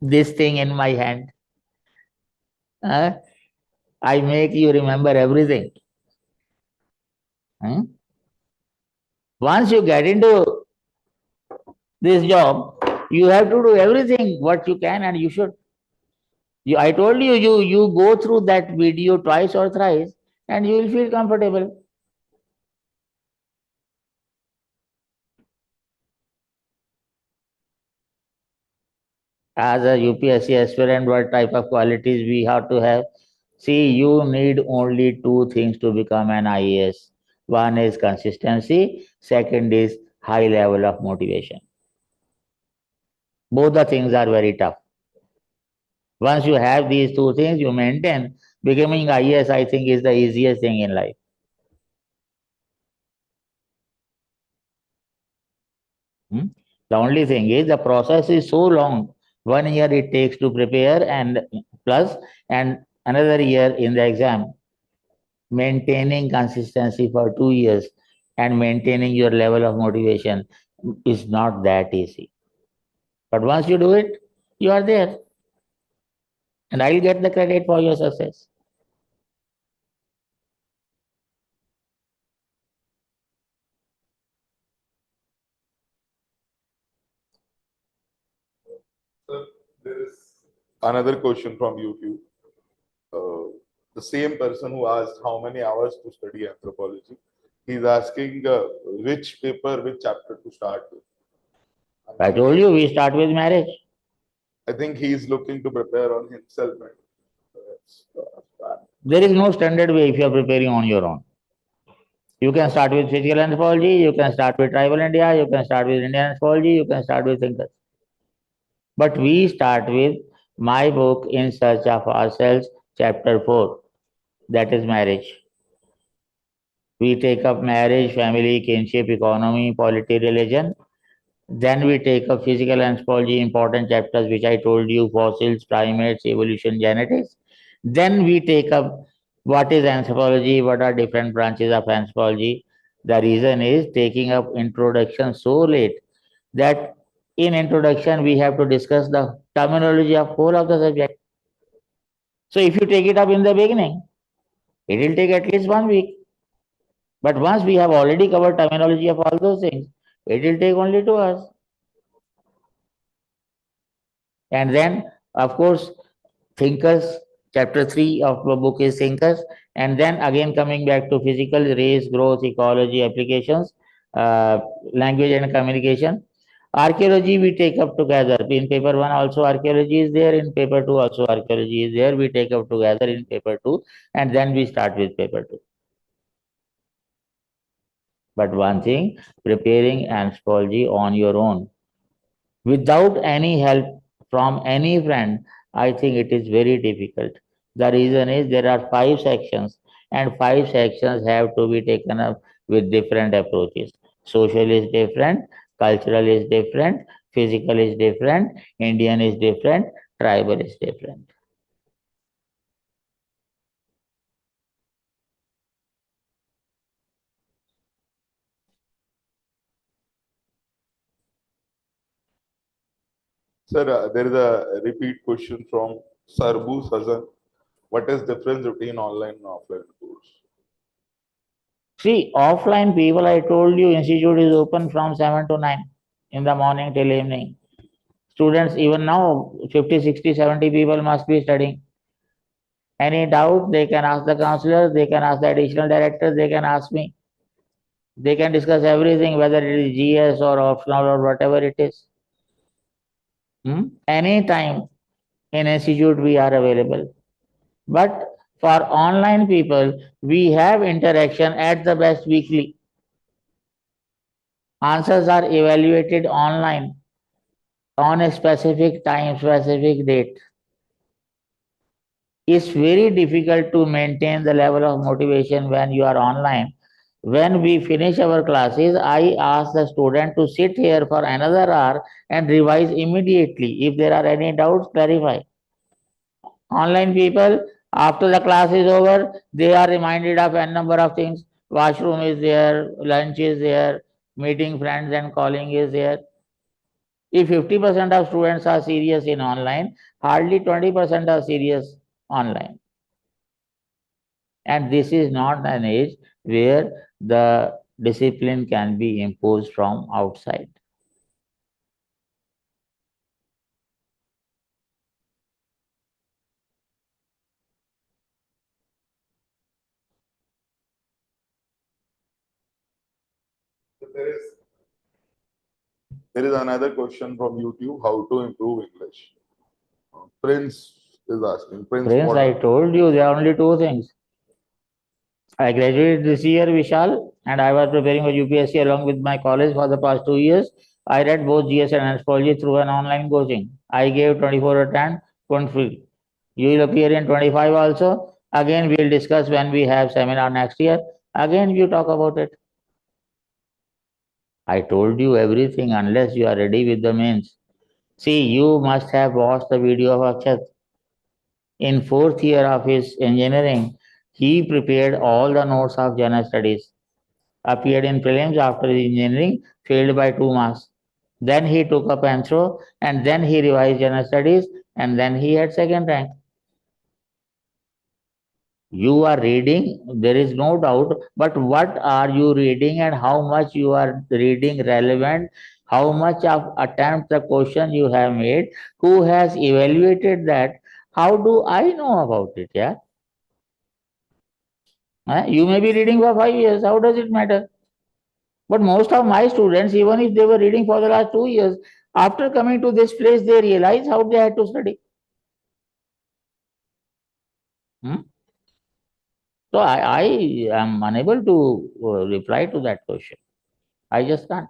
this thing in my hand. I make you remember everything. Once you get into this job, you have to do everything what you can and you should. I told you, you go through that video twice or thrice and you will feel comfortable. as a UPSC aspirant, what type of qualities we have to have? See, you need only two things to become an IAS. One is consistency, second is high level of motivation. Both the things are very tough. Once you have these two things, you maintain. Becoming IAS, I think, is the easiest thing in life. The only thing is the process is so long. 1 year it takes to prepare and plus, and another year in the exam. Maintaining consistency for 2 years and maintaining your level of motivation is not that easy. But once you do it, you are there. And I'll get the credit for your success. Sir, there is another question from YouTube. The same person who asked how many hours to study anthropology, he's asking which paper, which chapter to start with. I told you we start with marriage. I think he's looking to prepare on himself. There is no standard way if you are preparing on your own. You can start with physical anthropology, you can start with tribal India, you can start with Indian anthropology, you can start with thinkers. But we start with my book, In Search of Ourselves, chapter 4, that is marriage. We take up marriage, family, kinship, economy, polity, religion. Then we take up physical anthropology, important chapters which I told you, fossils, primates, evolution, genetics. Then we take up what is anthropology, what are different branches of anthropology. The reason is taking up introduction so late that in introduction we have to discuss the terminology of whole of the subject. So if you take it up in the beginning, it will take at least 1 week. But once we have already covered terminology of all those things, it will take only 2 hours. And then, of course, thinkers, chapter 3 of the book is thinkers. And then again coming back to physical, race, growth, ecology, applications, language and communication. Archaeology we take up together. In paper 1 also archaeology is there, in paper 2 also archaeology is there. We take up together in paper 2 and then we start with paper 2. But one thing, preparing anthropology on your own without any help from any friend, I think it is very difficult. The reason is there are 5 sections, and 5 sections have to be taken up with different approaches. Social is different, cultural is different, physical is different, Indian is different, tribal is different. Sir, there is a repeat question from Sarbu Sazan. What is difference between online and offline course? See, offline people, I told you, institute is open from 7 to 9 in the morning till evening. Students, even now, 50, 60, 70 people must be studying. Any doubt, they can ask the counselor, they can ask the additional director, they can ask me. They can discuss everything, whether it is GS or optional or whatever it is. Anytime in institute we are available. But for online people, we have interaction at the best weekly. Answers are evaluated online on a specific time, specific date. It's very difficult to maintain the level of motivation when you are online. When we finish our classes, I ask the student to sit here for another hour and revise immediately. If there are any doubts, clarify. Online people, after the class is over, they are reminded of n number of things. Washroom is there, lunch is there, meeting friends and calling is there. If 50% of students are serious in online, hardly 20% are serious online. And this is not an age where the discipline can be imposed from outside. There is another question from YouTube, how to improve English. Prince is asking. Prince, Prince, what? I told you there are only two things. I graduated this year, Vishal, and I was preparing for UPSC along with my college for the past 2 years. I read both GS and Anthropology through an online coaching. I gave 24 attempts, couldn't fill. You will appear in 25 also. Again, we will discuss when we have seminar next year. Again, you talk about it. I told you everything unless you are ready with the mains. See, you must have watched the video of Akshat. In fourth year of his engineering, he prepared all the notes of general studies, appeared in prelims after the engineering, failed by 2 marks. Then he took up Anthro, and then he revised general studies, and then he had second rank. You are reading, there is no doubt, but what are you reading and how much you are reading relevant, how much of attempt the question you have made, who has evaluated that, how do I know about it? Yeah. You may be reading for 5 years, how does it matter? But most of my students, even if they were reading for the last 2 years, after coming to this place, they realize how they had to study. So I am unable to reply to that question. I just can't.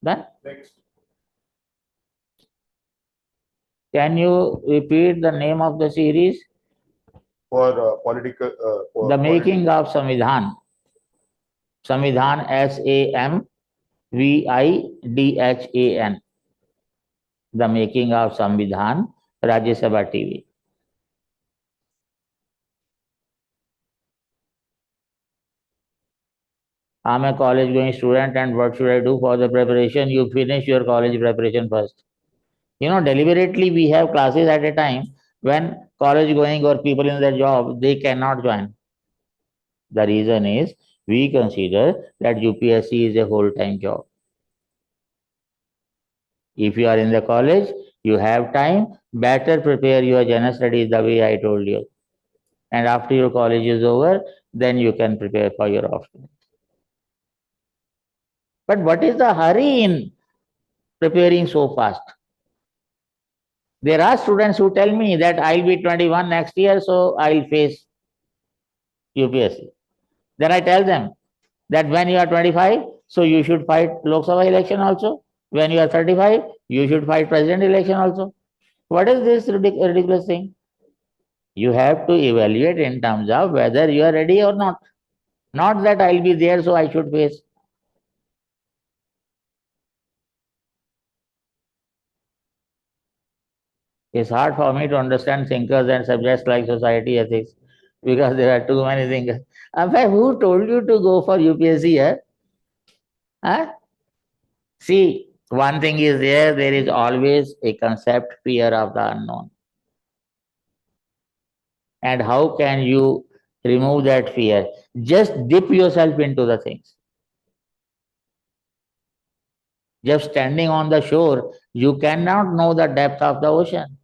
Then Next. can you repeat the name of the series? For political. The Making of Samvidhan. Samvidhan, SAMVIDHAN. The Making of Samvidhan, Rajya Sabha TV. I'm a college going student, and what should I do for the preparation? You finish your college preparation first. Deliberately we have classes at a time when college going or people in their job, they cannot join. The reason is we consider that UPSC is a full-time job. If you are in the college, you have time, better prepare your general studies the way I told you. And after your college is over, then you can prepare for your afternoon. But what is the hurry in preparing so fast? There are students who tell me that I'll be 21 next year, so I'll face UPSC. Then I tell them that when you are 25, so you should fight Lok Sabha election also. When you are 35, you should fight president election also. What is this ridiculous thing? You have to evaluate in terms of whether you are ready or not. Not that I'll be there, so I should face. It's hard for me to understand thinkers and subjects like society ethics because there are too many thinkers. In fact, who told you to go for UPSC? Huh? See, one thing is there is always a concept fear of the unknown. And how can you remove that fear? Just dip yourself into the things. Just standing on the shore, you cannot know the depth of the ocean.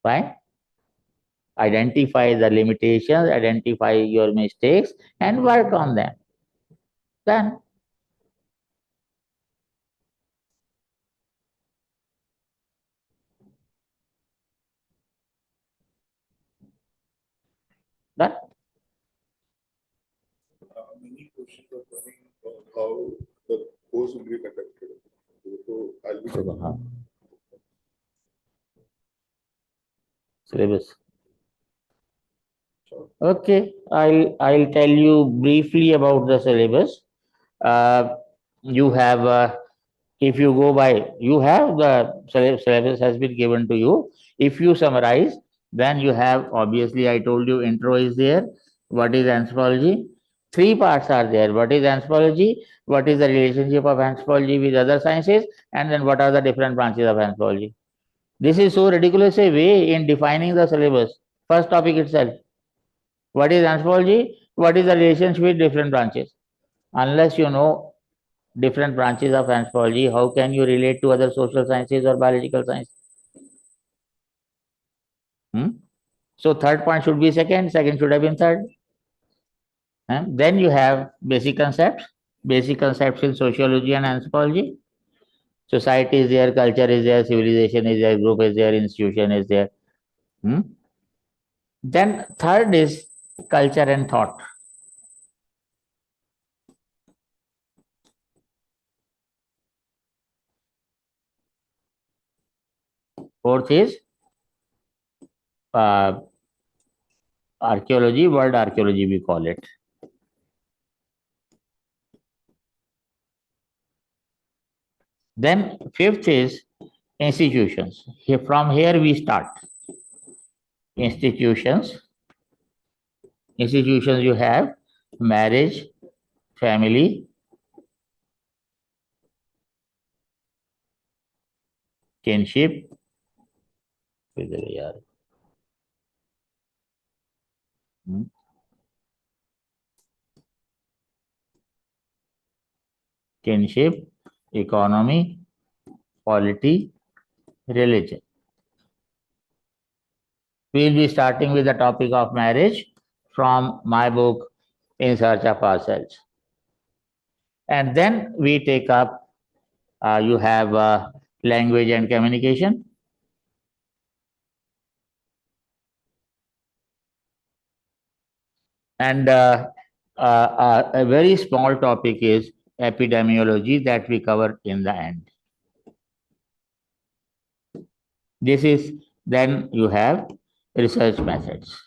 Fine? Identify the limitations, identify your mistakes, and work on them. Done. Done. Many questions are coming on how the course will be conducted. So I'll be Syllabus. Okay, I'll tell you briefly about the syllabus. You have, if you go by, you have the syllabus has been given to you. If you summarize, then you have, obviously, I told you intro is there. What is anthropology? Three parts are there. What is anthropology? What is the relationship of anthropology with other sciences? And then what are the different branches of anthropology? This is so ridiculous a way in defining the syllabus. First topic itself. What is anthropology? What is the relationship with different branches? Unless you know different branches of anthropology, how can you relate to other social sciences or biological science? So third point should be second should have been third. Then you have basic concepts. basic concepts in sociology and anthropology. Society is there, culture is there, civilization is there, group is there, institution is there. Then third is culture and thought. Fourth is uh, archaeology, world archaeology we call it. Then fifth is institutions. From here we start. Institutions. Institutions you have marriage, family, kinship, kinship, economy, polity, religion. We'll be starting with the topic of marriage from my book, In Search of Ourselves. And then we take up, you have language and communication. And a very small topic is epidemiology that we cover in the end. This is, then you have research methods.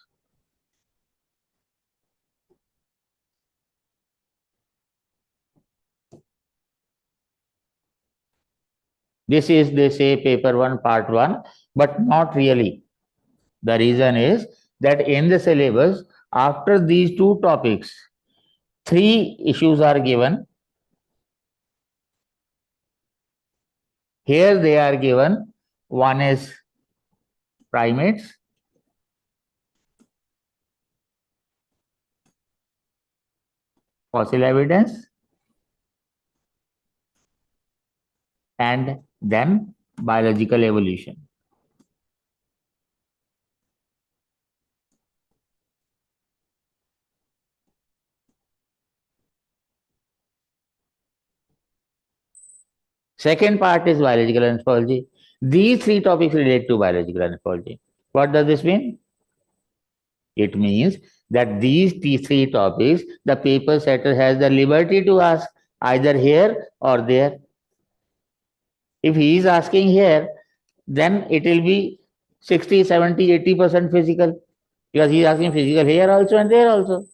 This is, they say, paper 1, part 1, but not really. The reason is that in the syllabus, after these two topics, 3 issues are given. Here they are given. One is primates, fossil evidence, and then biological evolution. Second part is biological anthropology. These 3 topics relate to biological anthropology. What does this mean? It means that these 3 topics, the paper setter has the liberty to ask either here or there. If he is asking here, then it will be 60, 70, 80% physical, because he is asking physical here also and there also.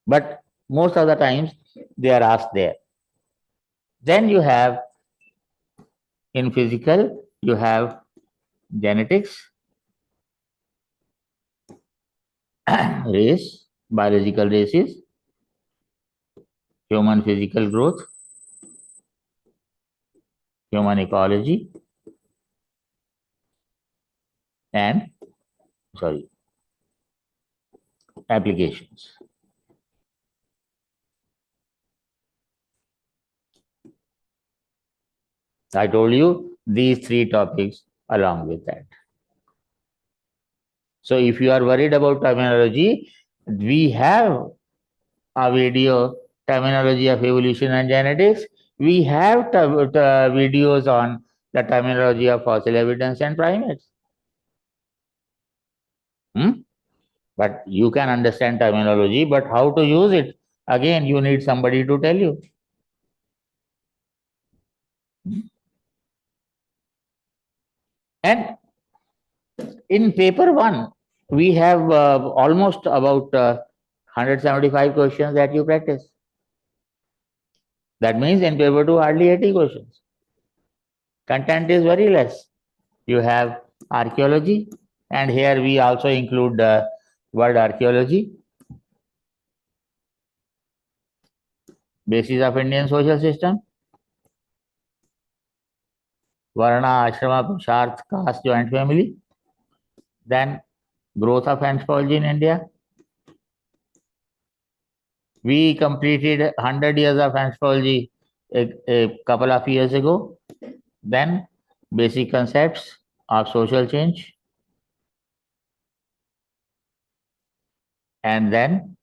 But most of the times they are asked there. Then you have, in physical, you have genetics, race, biological races, human physical growth, human ecology, and applications. I told you these 3 topics along with that. So if you are worried about terminology, we have a video, terminology of evolution and genetics. We have videos on the terminology of fossil evidence and primates. But you can understand terminology, but how to use it? Again, you need somebody to tell you. And in paper 1, we have almost about 175 questions that you practice. That means in paper 2, hardly 80 questions. Content is very less. You have archaeology, and here we also include world archaeology, basis of Indian social system, Varna, Ashrama, Pusharth, caste, joint family, then growth of anthropology in India. We completed 100 years of anthropology a couple of years ago. Then basic concepts of social change, and then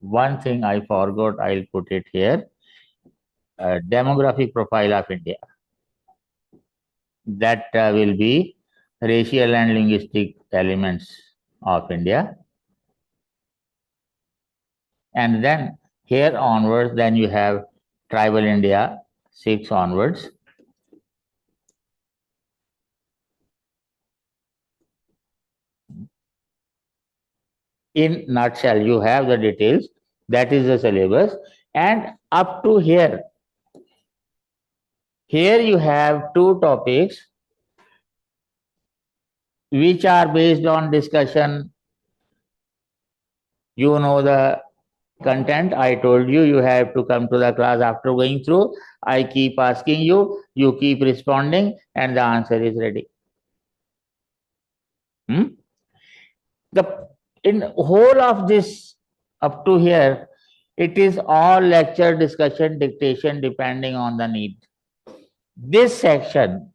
one thing I forgot, I'll put it here. Demographic profile of India. That will be racial and linguistic elements of India. And then here onwards, then you have tribal India, 6 onwards. In nutshell, you have the details. That is the syllabus. And up to here, here you have 2 topics which are based on discussion. You know the content. I told you, you have to come to the class after going through. I keep asking you, you keep responding, and the answer is ready. The in whole of this up to here, it is all lecture, discussion, dictation, depending on the need. This section,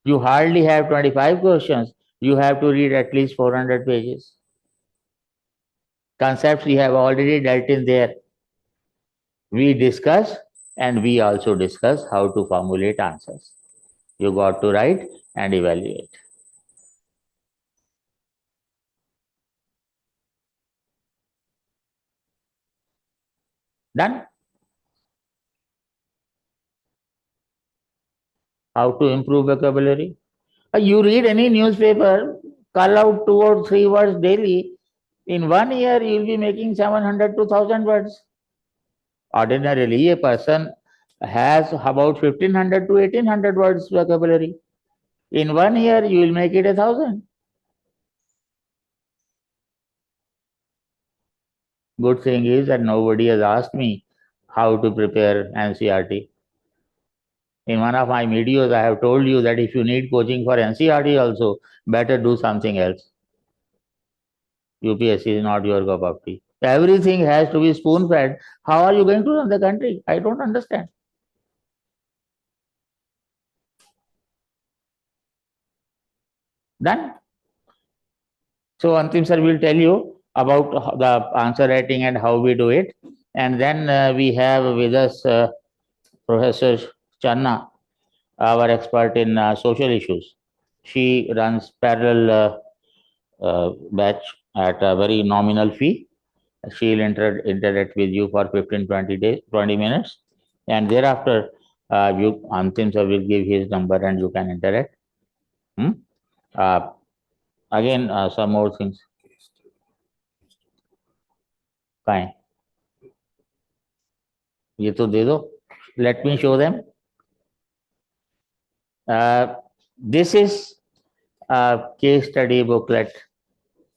you hardly have 25 questions. You have to read at least 400 pages. Concepts we have already dealt in there. We discuss and we also discuss how to formulate answers. You got to write and evaluate. Done? How to improve vocabulary? You read any newspaper, call out 2 or 3 words daily. In 1 year, you will be making 700 to 1000 words. Ordinarily, a person has about 1500 to 1800 words vocabulary. In 1 year, you will make it 1000. Good thing is that nobody has asked me how to prepare NCERT. In one of my videos, I have told you that if you need coaching for NCERT also, better do something else. UPSC is not your cup of tea. Everything has to be spoon-fed. How are you going to run the country? I don't understand. Done? So Antim sir will tell you about the answer writing and how we do it. And then we have with us Professor Channa, our expert in social issues. She runs parallel batch at a very nominal fee. She'll interact with you for 15-20 minutes, and thereafter Antim sir will give his number and you can interact. Again, some more things. Fine. ये तो दे दो. Let me show them. This is a case study booklet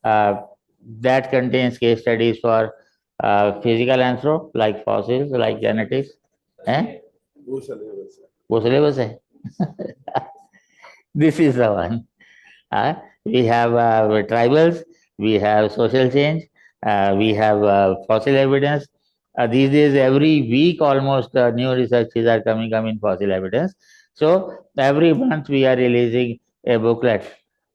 that contains case studies for physical anthro, like fossils, like genetics. वो syllabus है. This is the one. We have tribals, we have social change, we have fossil evidence. These days, every week almost new researches are coming in fossil evidence. So every month we are releasing a booklet.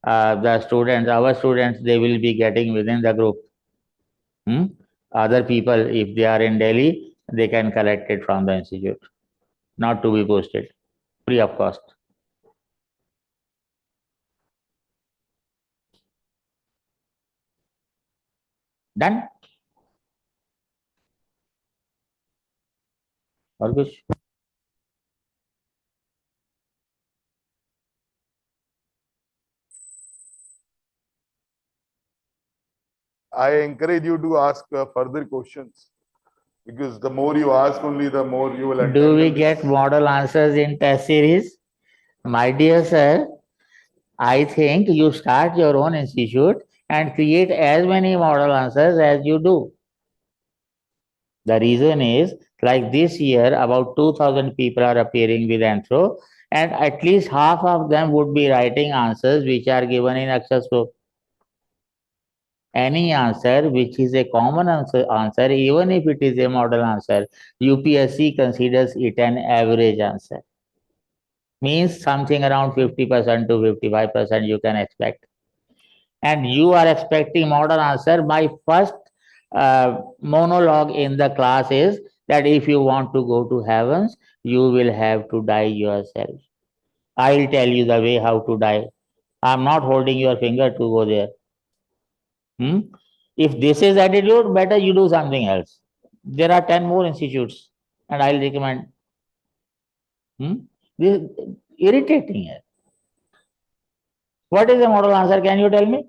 The students, our students, they will be getting within the group. Other people, if they are in Delhi, they can collect it from the institute, not to be posted, free of cost. Done? और कुछ? I encourage you to ask further questions, because the more you ask, only the more you will. Do we get model answers in test series? My dear sir, I think you start your own institute and create as many model answers as you do. The reason is, like this year, about 2000 people are appearing with Anthro, and at least half of them would be writing answers which are given in Access Group. Any answer which is a common answer, even if it is a model answer, UPSC considers it an average answer. Means something around 50% to 55% you can expect. And you are expecting model answer. My first monologue in the class is that if you want to go to heavens, you will have to die yourself. I'll tell you the way how to die. I'm not holding your finger to go there. Hmm? If this is attitude, better you do something else. There are 10 more institutes, and I'll recommend. This is irritating. What is the model answer? Can you tell me?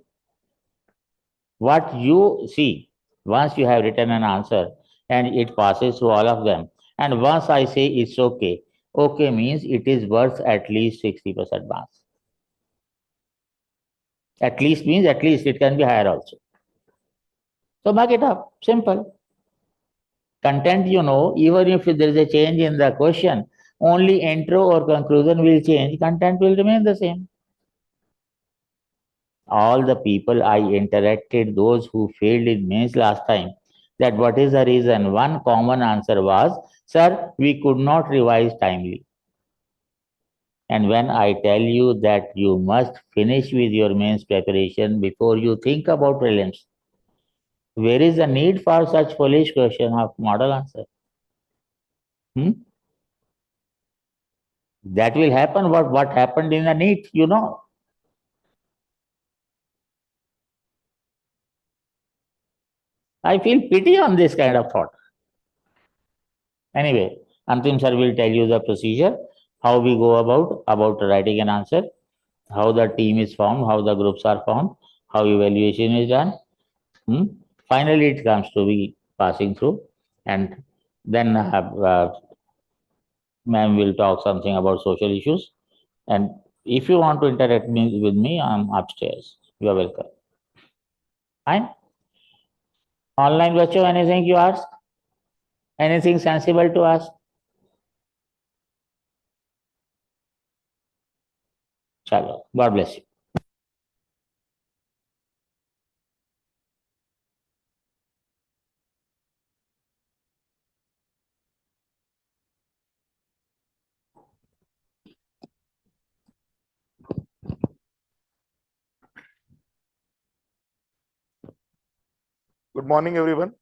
What you see, once you have written an answer and it passes through all of them, and once I say it's okay, okay means it is worth at least 60% marks. At least means at least, it can be higher also. So mark it up, simple. Content, even if there is a change in the question, only intro or conclusion will change, content will remain the same. All the people I interacted, those who failed in mains last time, that what is the reason? One common answer was, sir, we could not revise timely. And when I tell you that you must finish with your mains preparation before you think about prelims, where is the need for such foolish question of model answer? That will happen what happened in the NEET, I feel pity on this kind of thought. Anyway, Antim sir will tell you the procedure, how we go about writing an answer, how the team is formed, how the groups are formed, how evaluation is done. Finally, it comes to be passing through, and then ma'am will talk something about social issues. And if you want to interact with me, I'm upstairs. You are welcome. Fine. Online बच्चों, anything you ask? Anything sensible to ask? Chalo, God bless you. Good morning, everyone.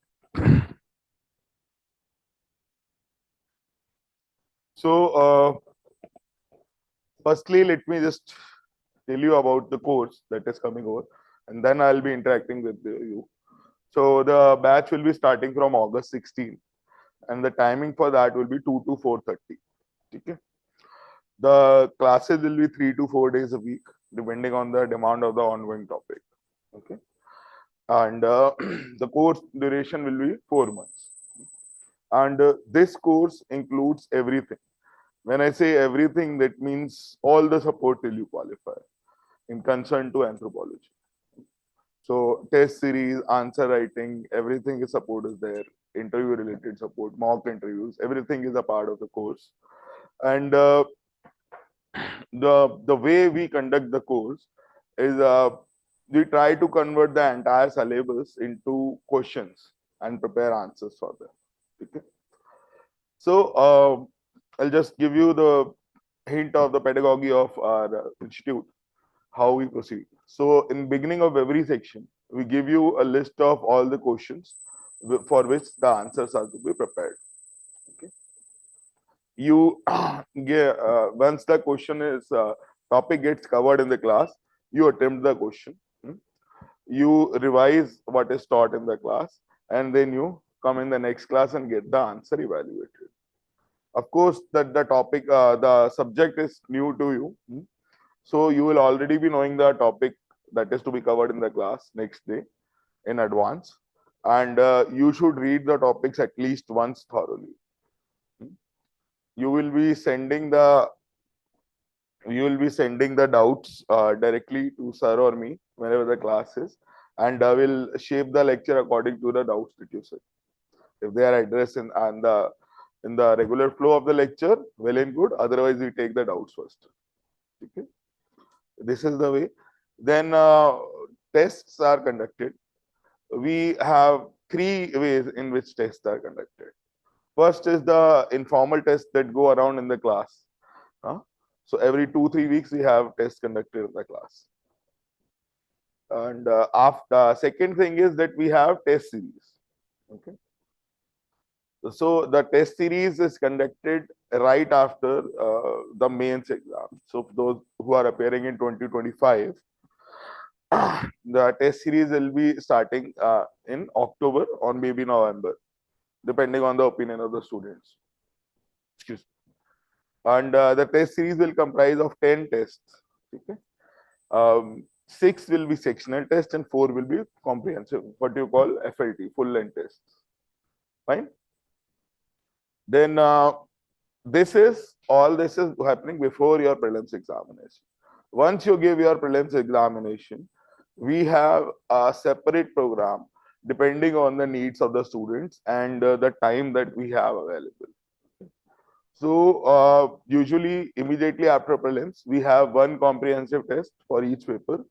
So, firstly, let me just tell you about the course that is coming over, and then I'll be interacting with you. So, the batch will be starting from August 16, and the timing for that will be 2 to 4:30. Okay. The classes will be 3 to 4 days a week, depending on the demand of the ongoing topic. Okay. And the course duration will be 4 months. And this course includes everything. When I say everything, that means all the support till you qualify in concern to anthropology. So test series, answer writing, everything is support is there. Interview related support, mock interviews, everything is a part of the course. And the way we conduct the course is we try to convert the entire syllabus into questions and prepare answers for them. Okay. So I'll just give you the hint of the pedagogy of our institute, how we proceed. So in beginning of every section, we give you a list of all the questions for which the answers are to be prepared. Okay. You once the question is topic gets covered in the class, you attempt the question. You revise what is taught in the class, and then you come in the next class and get the answer evaluated. Of course, that the topic, the subject is new to you. So you will already be knowing the topic that is to be covered in the class next day in advance. And you should read the topics at least once thoroughly. You will be sending the doubts directly to sir or me whenever the class is, and will shape the lecture according to the doubts that you said. If they are addressed in the regular flow of the lecture, well and good. Otherwise, we take the doubts first. Okay. This is the way. Then tests are conducted. We have 3 ways in which tests are conducted. First is the informal tests that go around in the class. So every 2-3 weeks we have tests conducted in the class. And after second thing is that we have test series. Okay. So the test series is conducted right after the mains exam. So those who are appearing in 2025, the test series will be starting in October or maybe November, depending on the opinion of the students. Excuse me. And the test series will comprise of 10 tests. Okay. 6 will be sectional tests and 4 will be comprehensive, what you call FLT, full length tests. Fine. Then this is happening before your prelims examination. Once you give your prelims examination, we have a separate program depending on the needs of the students and the time that we have available. So usually immediately after prelims, we have one comprehensive test for each paper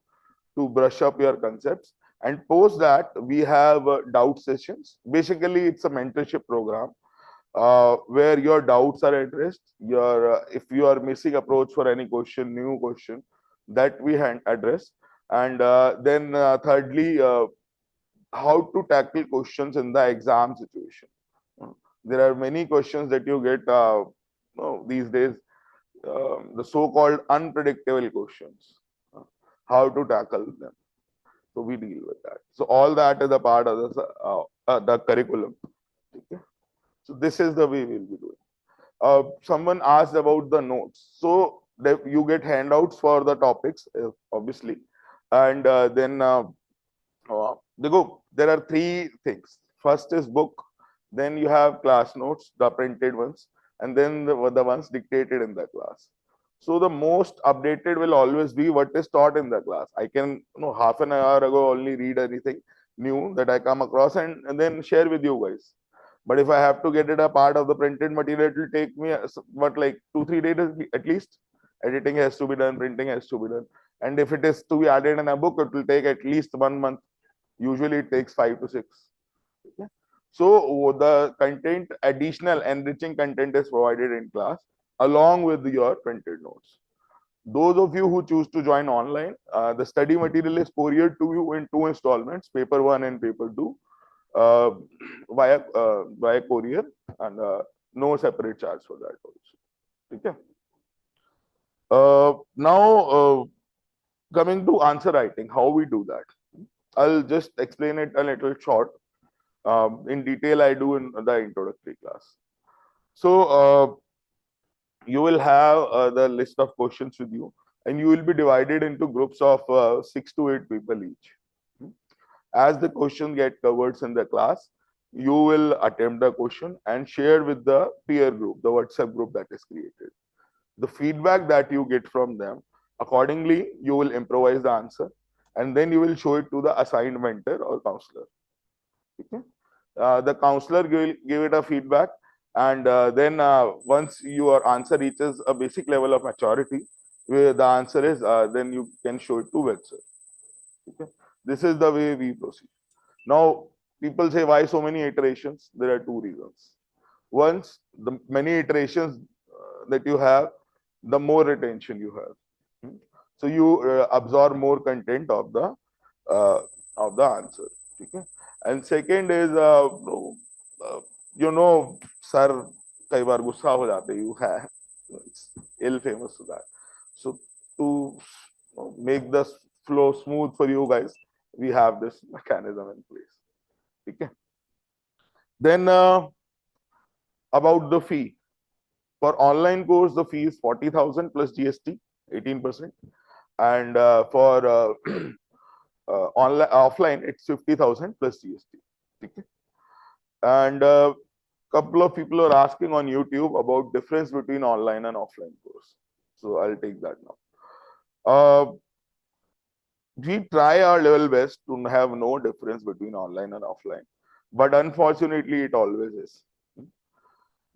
to brush up your concepts. And post that, we have doubt sessions. Basically, it's a mentorship program where your doubts are addressed. If you are missing approach for any question, new question, that we address. And then thirdly, how to tackle questions in the exam situation. There are many questions that you get these days, the so-called unpredictable questions. How to tackle them. So we deal with that. So all that is a part of the curriculum. Okay. So this is the way we'll be doing. Someone asked about the notes. So you get handouts for the topics, obviously, and then there are 3 things. First is book, then you have class notes, the printed ones, and then the ones dictated in the class. So the most updated will always be what is taught in the class. I can, half an hour ago only read anything new that I come across and then share with you guys. But if I have to get it a part of the printed material, it will take me like 2-3 days at least. Editing has to be done, printing has to be done. And if it is to be added in a book, it will take at least 1 month. Usually it takes 5 to 6. Okay. So the content, additional enriching content is provided in class along with your printed notes. Those of you who choose to join online, the study material is couriered to you in 2 installments, paper 1 and paper 2, via courier, and no separate charge for that also. Okay. Now coming to answer writing, how we do that. I'll just explain it a little short. In detail, I do in the introductory class. So you will have the list of questions with you, and you will be divided into groups of 6 to 8 people each. As the question get covered in the class, you will attempt the question and share with the peer group, the WhatsApp group that is created. The feedback that you get from them, accordingly, you will improvise the answer, and then you will show it to the assigned mentor or counselor. Okay. The counselor will give it a feedback, and then once your answer reaches a basic level of maturity, where the answer is, then you can show it to Webster. Okay. This is the way we proceed. Now, people say, why so many iterations? There are 2 reasons. Once the many iterations that you have, the more retention you have. So you absorb more content of the answer. Okay. And second is, sir, कई बार गुस्सा हो जाते, you have, it's ill famous to that. So to make the flow smooth for you guys, we have this mechanism in place. Okay. Then about the fee. For online course, the fee is 40,000 plus GST, 18%. And for online offline, it's 50,000 plus GST. Okay. And couple of people are asking on YouTube about difference between online and offline course. So I'll take that now. We try our level best to have no difference between online and offline, but unfortunately, it always is.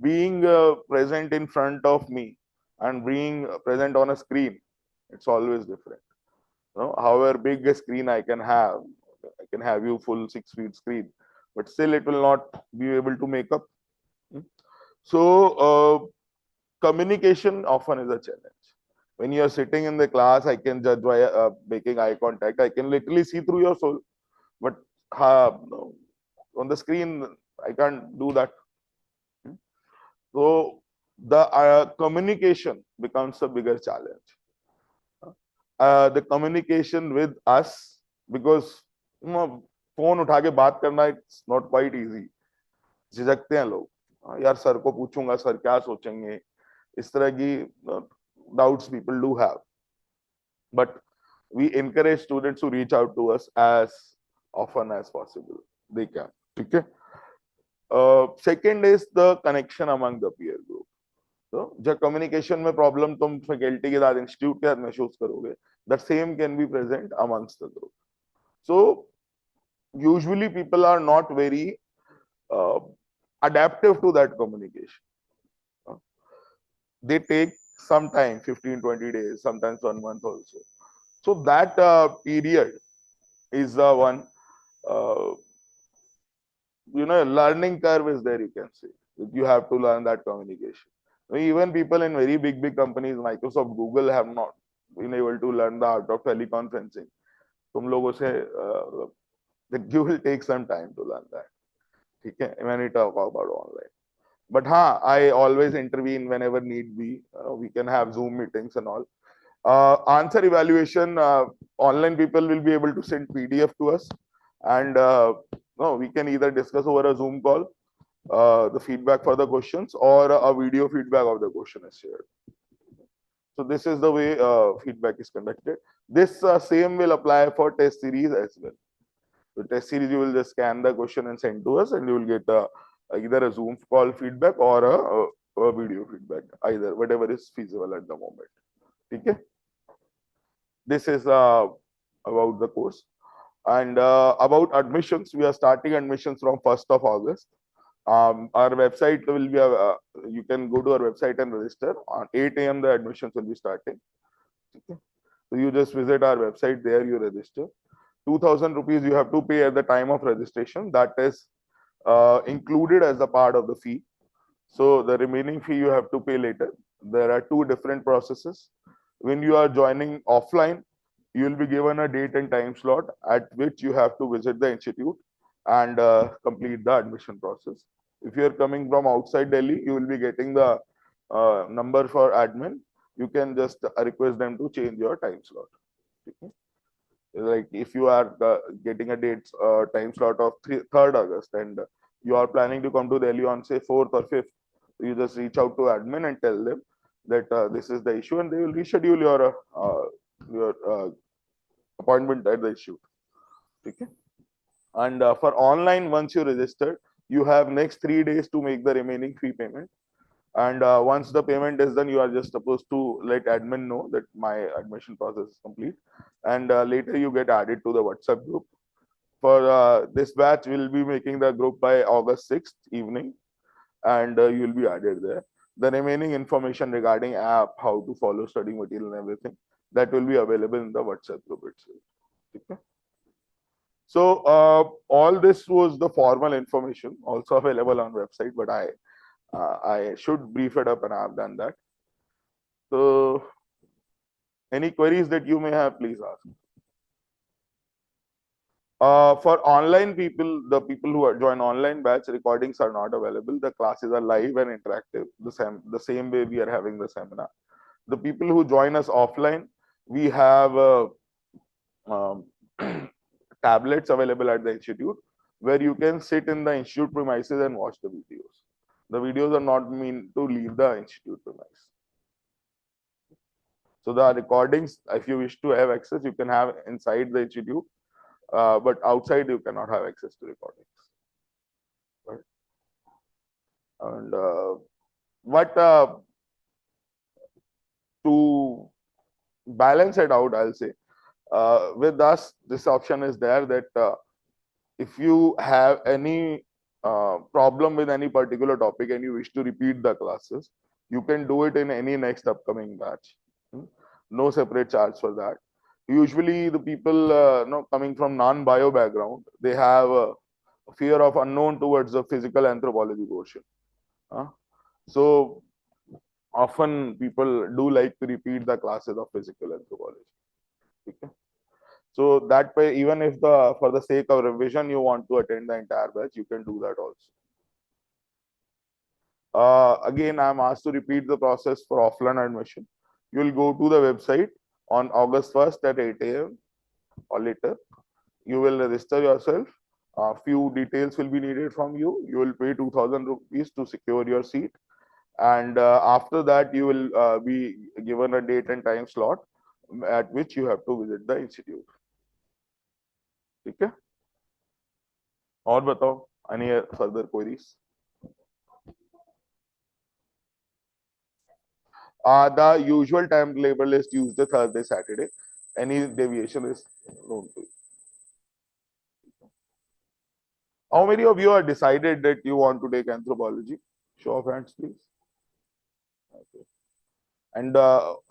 Being present in front of me and being present on a screen, it's always different. However big a screen I can have you full 6 feet screen, but still it will not be able to make up. So communication often is a challenge. When you are sitting in the class, I can judge by making eye contact. I can literally see through your soul. But On the screen, I can't do that. So the communication becomes a bigger challenge. The communication with us, because phone उठा के बात करना, it's not quite easy. झिझकते हैं लोग, यार sir को पूछूंगा, sir क्या सोचेंगे, इस तरह की doubts people do have. But we encourage students to reach out to us as often as possible. They can. Okay. Second is the connection among the peer group. तो जब कम्युनिकेशन में प्रॉब्लम तुम faculty के साथ institute के साथ महसूस करोगे, that same can be present amongst the group. So usually people are not very adaptive to that communication. They take some time, 15-20 days, sometimes 1 month also. So that period is the one, learning curve is there, you can say. You have to learn that communication. Even people in very big companies, Microsoft, Google, have not been able to learn the art of teleconferencing. तुम लोगों से, you will take some time to learn that. Okay, when we talk about online. But I always intervene whenever need be. We can have Zoom meetings and all. Answer evaluation, online people will be able to send PDF to us, and we can either discuss over a Zoom call the feedback for the questions, or a video feedback of the question is shared. So this is the way feedback is conducted. This same will apply for test series as well. The test series, you will just scan the question and send to us, and you will get either a Zoom call feedback or a video feedback, either, whatever is feasible at the moment. Okay. This is about the course. And about admissions, we are starting admissions from 1st of August. Our website will be, you can go to our website and register. On 8 a.m. the admissions will be starting. Okay. So you just visit our website, there you register. 2,000 rupees you have to pay at the time of registration. That is included as a part of the fee. So the remaining fee you have to pay later. There are two different processes. When you are joining offline, you will be given a date and time slot at which you have to visit the institute and complete the admission process. If you are coming from outside Delhi, you will be getting the number for admin. You can just request them to change your time slot. Okay. Like if you are getting a date time slot of 3rd August and you are planning to come to Delhi on say 4th or 5th, you just reach out to admin and tell them that this is the issue, and they will reschedule your appointment at the institute. Okay. And for online, once you registered, you have next 3 days to make the remaining fee payment. And once the payment is done, you are just supposed to let admin know that my admission process is complete. And later you get added to the WhatsApp group. For this batch, we'll be making the group by August 6th evening, and you will be added there. The remaining information regarding app, how to follow study material and everything, that will be available in the WhatsApp group itself. Okay. So all this was the formal information, also available on website, but I should brief it up, and I have done that. So any queries that you may have, please ask. For online people, the people who join online batch, recordings are not available. The classes are live and interactive, the same way we are having the seminar. The people who join us offline, we have tablets available at the institute where you can sit in the institute premises and watch the videos. The videos are not meant to leave the institute premise. So the recordings, if you wish to have access, you can have inside the institute, but outside you cannot have access to recordings. Right? And to balance it out, I'll say, with us, this option is there that if you have any problem with any particular topic and you wish to repeat the classes, you can do it in any next upcoming batch. No separate charge for that. Usually the people coming from non-bio background, they have a fear of unknown towards the physical anthropology portion. So often people do like to repeat the classes of physical anthropology. Okay. So that way, even if for the sake of revision you want to attend the entire batch, you can do that also. Again, I'm asked to repeat the process for offline admission. You will go to the website on August 1st at 8 a.m. or later. You will register yourself. A few details will be needed from you. You will pay 2,000 rupees to secure your seat. And after that, you will be given a date and time slot at which you have to visit the institute. ठीक है? और बताओ, any further queries? The usual timetable is Tuesday, Thursday, Saturday. Any deviation is known to you. How many of you are decided that you want to take anthropology? Show of hands, please. Okay. And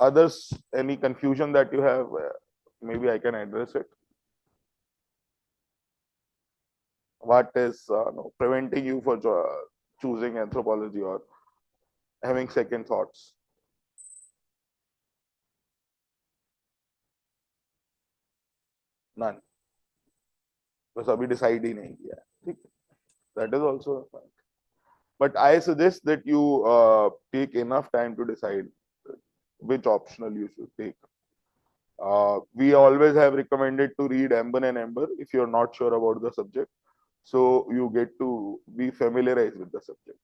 others, any confusion that you have, maybe I can address it. What is preventing you for choosing anthropology or having second thoughts? None. बस अभी decide ही नहीं किया, ठीक? That is also a point. But I suggest that you take enough time to decide which optional you should take. We always have recommended to read Amber and Amber if you're not sure about the subject. So you get to be familiarized with the subject.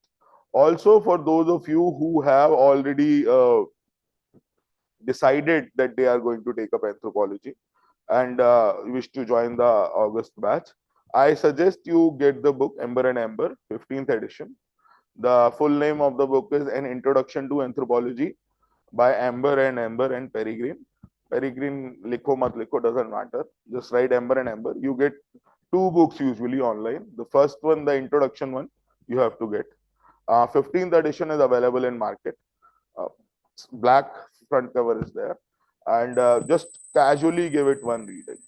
Also, for those of you who have already decided that they are going to take up anthropology and wish to join the August batch, I suggest you get the book Amber and Amber, 15th edition. The full name of the book is An Introduction to Anthropology by Amber and Peregrine. Peregrine, likho mat likho, doesn't matter. Just write Amber and Amber. You get 2 books usually online. The first one, the introduction one, you have to get. 15th edition is available in market. Black front cover is there. And just casually give it one reading.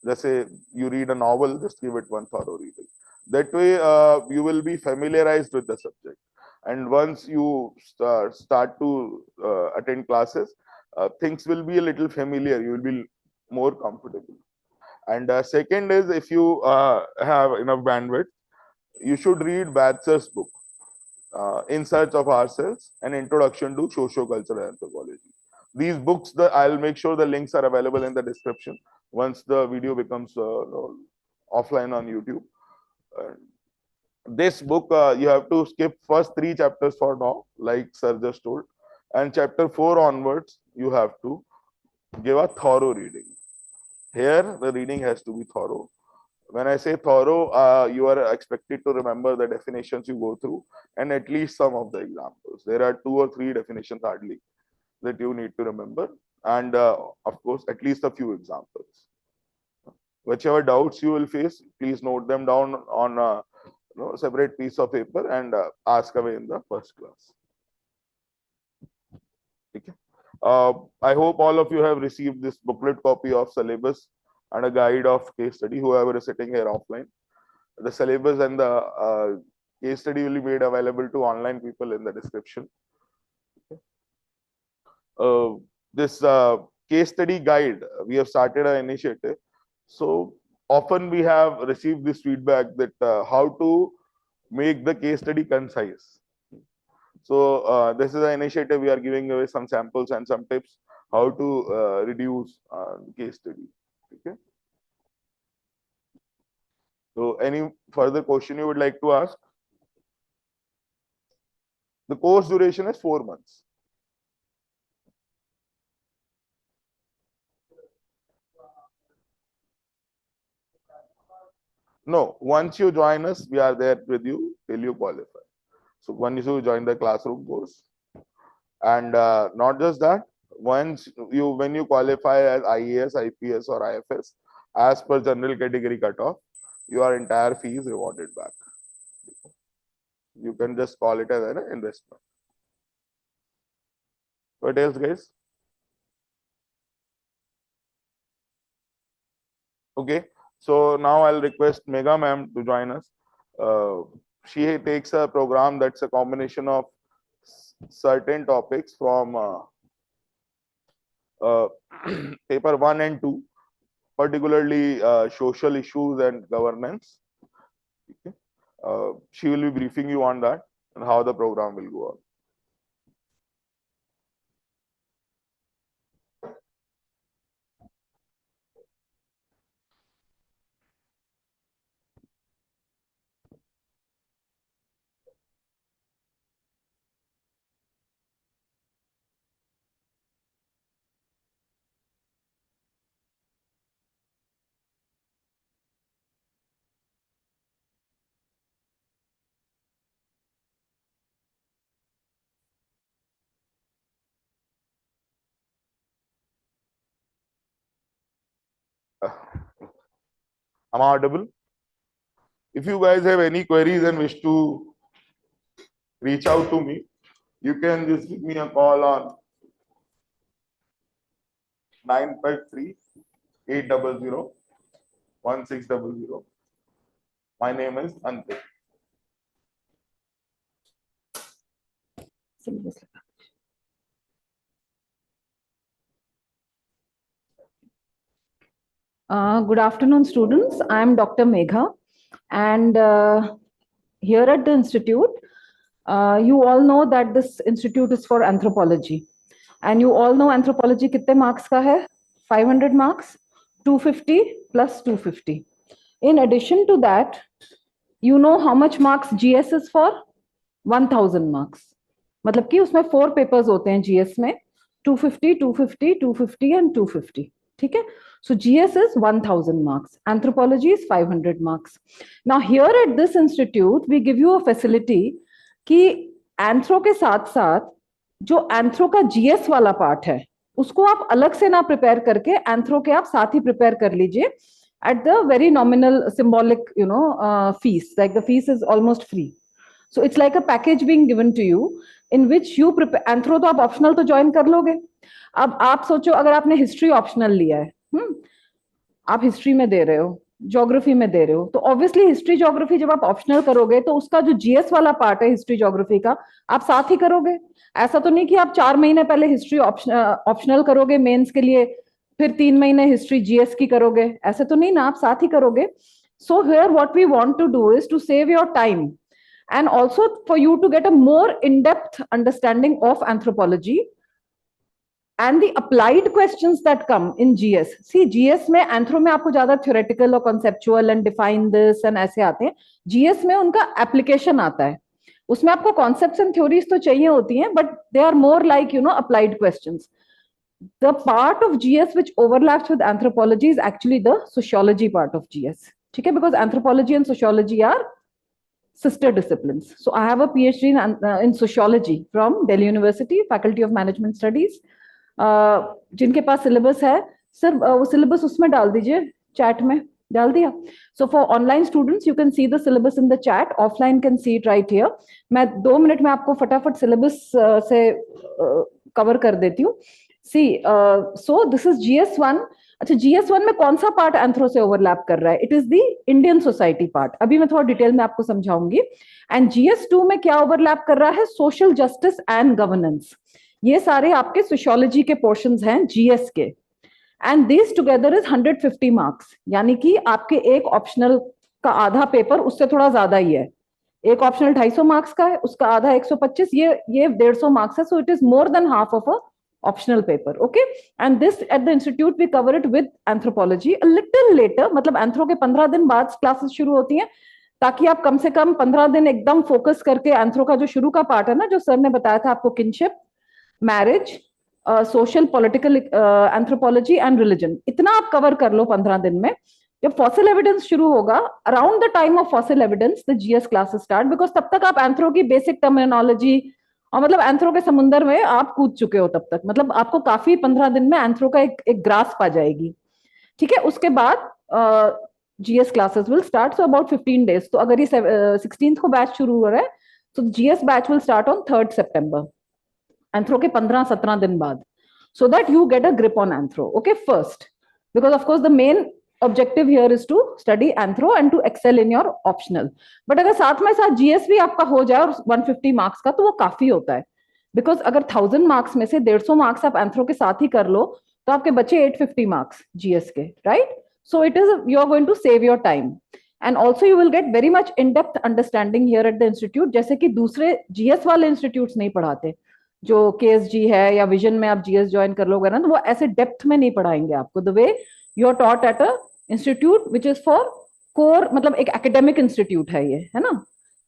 Let's say you read a novel, just give it one thorough reading. That way, you will be familiarized with the subject. And once you start to attend classes, things will be a little familiar. You will be more comfortable. And second is, if you have enough bandwidth, you should read Batzer's book, In Search of Ourselves, An Introduction to Socio-Cultural Anthropology. These books, I'll make sure the links are available in the description once the video becomes offline on YouTube. This book, you have to skip first 3 chapters for now, like sir just told. And chapter 4 onwards, you have to give a thorough reading. Here, the reading has to be thorough. When I say thorough, you are expected to remember the definitions you go through and at least some of the examples. There are 2 or 3 definitions hardly that you need to remember. And of course, at least a few examples. Whichever doubts you will face, please note them down on a separate piece of paper and ask away in the first class. Okay. I hope all of you have received this booklet copy of syllabus and a guide of case study, whoever is sitting here offline. The syllabus and the case study will be made available to online people in the description. Okay. This case study guide, we have started an initiative. So often we have received this feedback that how to make the case study concise. So this is an initiative. We are giving away some samples and some tips how to reduce case study. Okay. So any further question you would like to ask? The course duration is 4 months. No, once you join us, we are there with you till you qualify. So once you join the classroom course, and not just that, when you qualify as IAS, IPS, or IFS, as per general category cutoff, your entire fee is rewarded back. You can just call it as an investment. What else, guys? Okay. So now I'll request Mega ma'am to join us. She takes a program that's a combination of certain topics from paper 1 and 2. particularly social issues and governance. Okay. She will be briefing you on that and how the program will go on. Am I audible? If you guys have any queries and wish to reach out to me, you can just give me a call on 953-800-1600. My name is Ante. Good afternoon, students. I am Dr. Megha, and here at the institute, you all know that this institute is for anthropology, and you all know anthropology कितने marks का है? 500 marks, 250 plus 250. In addition to that, you know how much marks GS is for? 1000 marks. मतलब कि उसमें 4 papers होते हैं GS में, 250, 250, 250 and 250. ठीक है? So GS is 1000 marks. Anthropology is 500 marks. Now here at this institute, we give you a facility कि anthro के साथ साथ जो anthro का GS वाला part है, उसको आप अलग से ना prepare करके anthro के आप साथ ही prepare कर लीजिए at the very nominal symbolic, fees. Like the fees is almost free. So it's like a package being given to you in which you prepare. Anthro तो आप optional तो join कर लोगे. अब आप सोचो अगर आपने हिस्ट्री ऑप्शनल लिया है, आप हिस्ट्री में दे रहे हो, ज्योग्राफी में दे रहे हो, तो ऑब्वियसली हिस्ट्री ज्योग्राफी जब आप ऑप्शनल करोगे तो उसका जो जीएस वाला पार्ट है हिस्ट्री ज्योग्राफी का आप साथ ही करोगे. ऐसा तो नहीं कि आप 4 महीने पहले हिस्ट्री ऑप्शनल करोगे मेंस के लिए, फिर 3 महीने हिस्ट्री जीएस की करोगे, ऐसे तो नहीं ना, आप साथ ही करोगे. So here what we want to do is to save your time and also for you to get a more in-depth understanding of anthropology and the applied questions that come in GS. See, GS में anthro में आपको ज्यादा theoretical और conceptual and define this and ऐसे आते हैं. GS में उनका application आता है. उसमें आपको concepts and theories तो चाहिए होती हैं, but they are more like, applied questions. The part of GS which overlaps with anthropology is actually the sociology part of GS. ठीक है? Because anthropology and sociology are sister disciplines. So I have a PhD in sociology from Delhi University, Faculty of Management Studies. जिनके पास syllabus है, sir वो syllabus उसमें डाल दीजिए, chat में डाल दिया. So for online students, you can see the syllabus in the chat. Offline can see it right here. मैं 2 मिनट में आपको फटाफट syllabus से cover कर देती हूँ. See, so this is GS1. अच्छा, GS1 में कौन सा पार्ट एंथ्रो से ओवरलैप कर रहा है? It is the Indian society part. अभी मैं थोड़ा डिटेल में आपको समझाऊंगी. एंड GS2 में क्या ओवरलैप कर रहा है? Social justice and governance. ये सारे आपके सोशियोलॉजी के पोर्शंस हैं GS के. And this together is 150 marks, यानी कि आपके एक ऑप्शनल का आधा पेपर उससे थोड़ा ज्यादा ही है. एक ऑप्शनल 250 मार्क्स का है, उसका आधा 125, ये 150 मार्क्स है. सो it is more than half of a optional paper. Okay, and this at the institute we cover it with anthropology a little later. मतलब anthro के 15 दिन बाद क्लासेस शुरू होती हैं, ताकि आप कम से कम 15 दिन एकदम फोकस करके anthro का जो शुरू का पार्ट है ना, जो सर ने बताया था आपको, kinship, marriage, social, political anthropology and religion, इतना आप कवर कर लो 15 दिन में. जब fossil evidence शुरू होगा, around the time of fossil evidence the GS classes start, because तब तक आप anthro की basic terminology और मतलब एंथ्रो के समुंदर में आप कूद चुके हो तब तक. मतलब आपको काफी 15 दिन में एंथ्रो का एक ग्रास्प आ जाएगी. ठीक है? उसके बाद GS classes will start. So about 15 days. तो अगर ये 16th को बैच शुरू हो रहा है तो GS batch will start on 3rd September, anthro के 15-17 दिन बाद, so that you get a grip on anthro. Okay, first, because of course the main objective here is to study anthro and to excel in your optional. But अगर साथ में साथ GS भी आपका हो जाए और 150 मार्क्स का, तो वो काफी होता है. बिकॉज अगर 1000 मार्क्स में से 150 मार्क्स आप एंथ्रो के साथ ही कर लो तो आपके बचे 850 मार्क्स GS के, right? So it is, you are going to save your time. And also you will get very much in-depth understanding here at the institute, जैसे कि दूसरे GS वाले institutes नहीं पढ़ाते. जो KSG है या विजन में आप GS ज्वाइन कर लोगे ना, तो वो ऐसे डेप्थ में नहीं पढ़ाएंगे आपको. The way you are taught at a institute which is for core, मतलब एक एकेडमिक इंस्टीट्यूट है ना.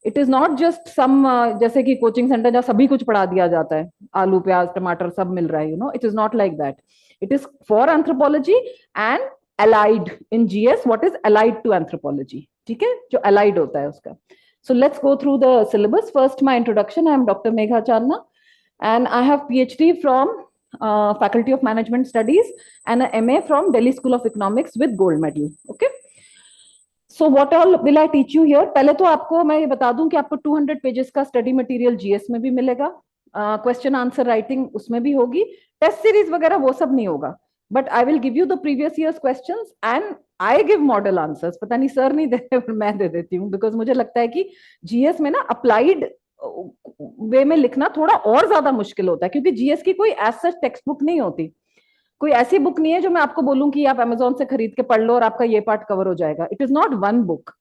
It is not just some जैसे कि कोचिंग सेंटर जहाँ सभी कुछ पढ़ा दिया जाता है, आलू प्याज टमाटर सब मिल रहा है, you know. It is not like that. It is for anthropology and allied in GS. What is allied to anthropology? ठीक है, जो allied होता है उसका. So let's go through the syllabus. First, my introduction. I am Dr. Megha Channa, and I have PhD from Faculty of Management Studies and a MA from Delhi School of Economics with gold medal. Okay. So what all will I teach you here? पहले तो आपको मैं ये बता दूं कि आपको 200 pages का study material GS में भी मिलेगा. Question answer writing उसमें भी होगी. Test series वगैरह वो सब नहीं होगा. But I will give you the previous year's questions and I give model answers. पता नहीं सर नहीं देते पर मैं दे देती हूँ, because मुझे लगता है कि GS में ना applied वे में लिखना थोड़ा और ज्यादा मुश्किल होता है, क्योंकि GS की कोई as such टेक्स्ट बुक नहीं होती. कोई ऐसी बुक नहीं है जो मैं आपको बोलूं कि आप Amazon से खरीद के पढ़ लो और आपका ये पार्ट कवर हो जाएगा. It is not one book,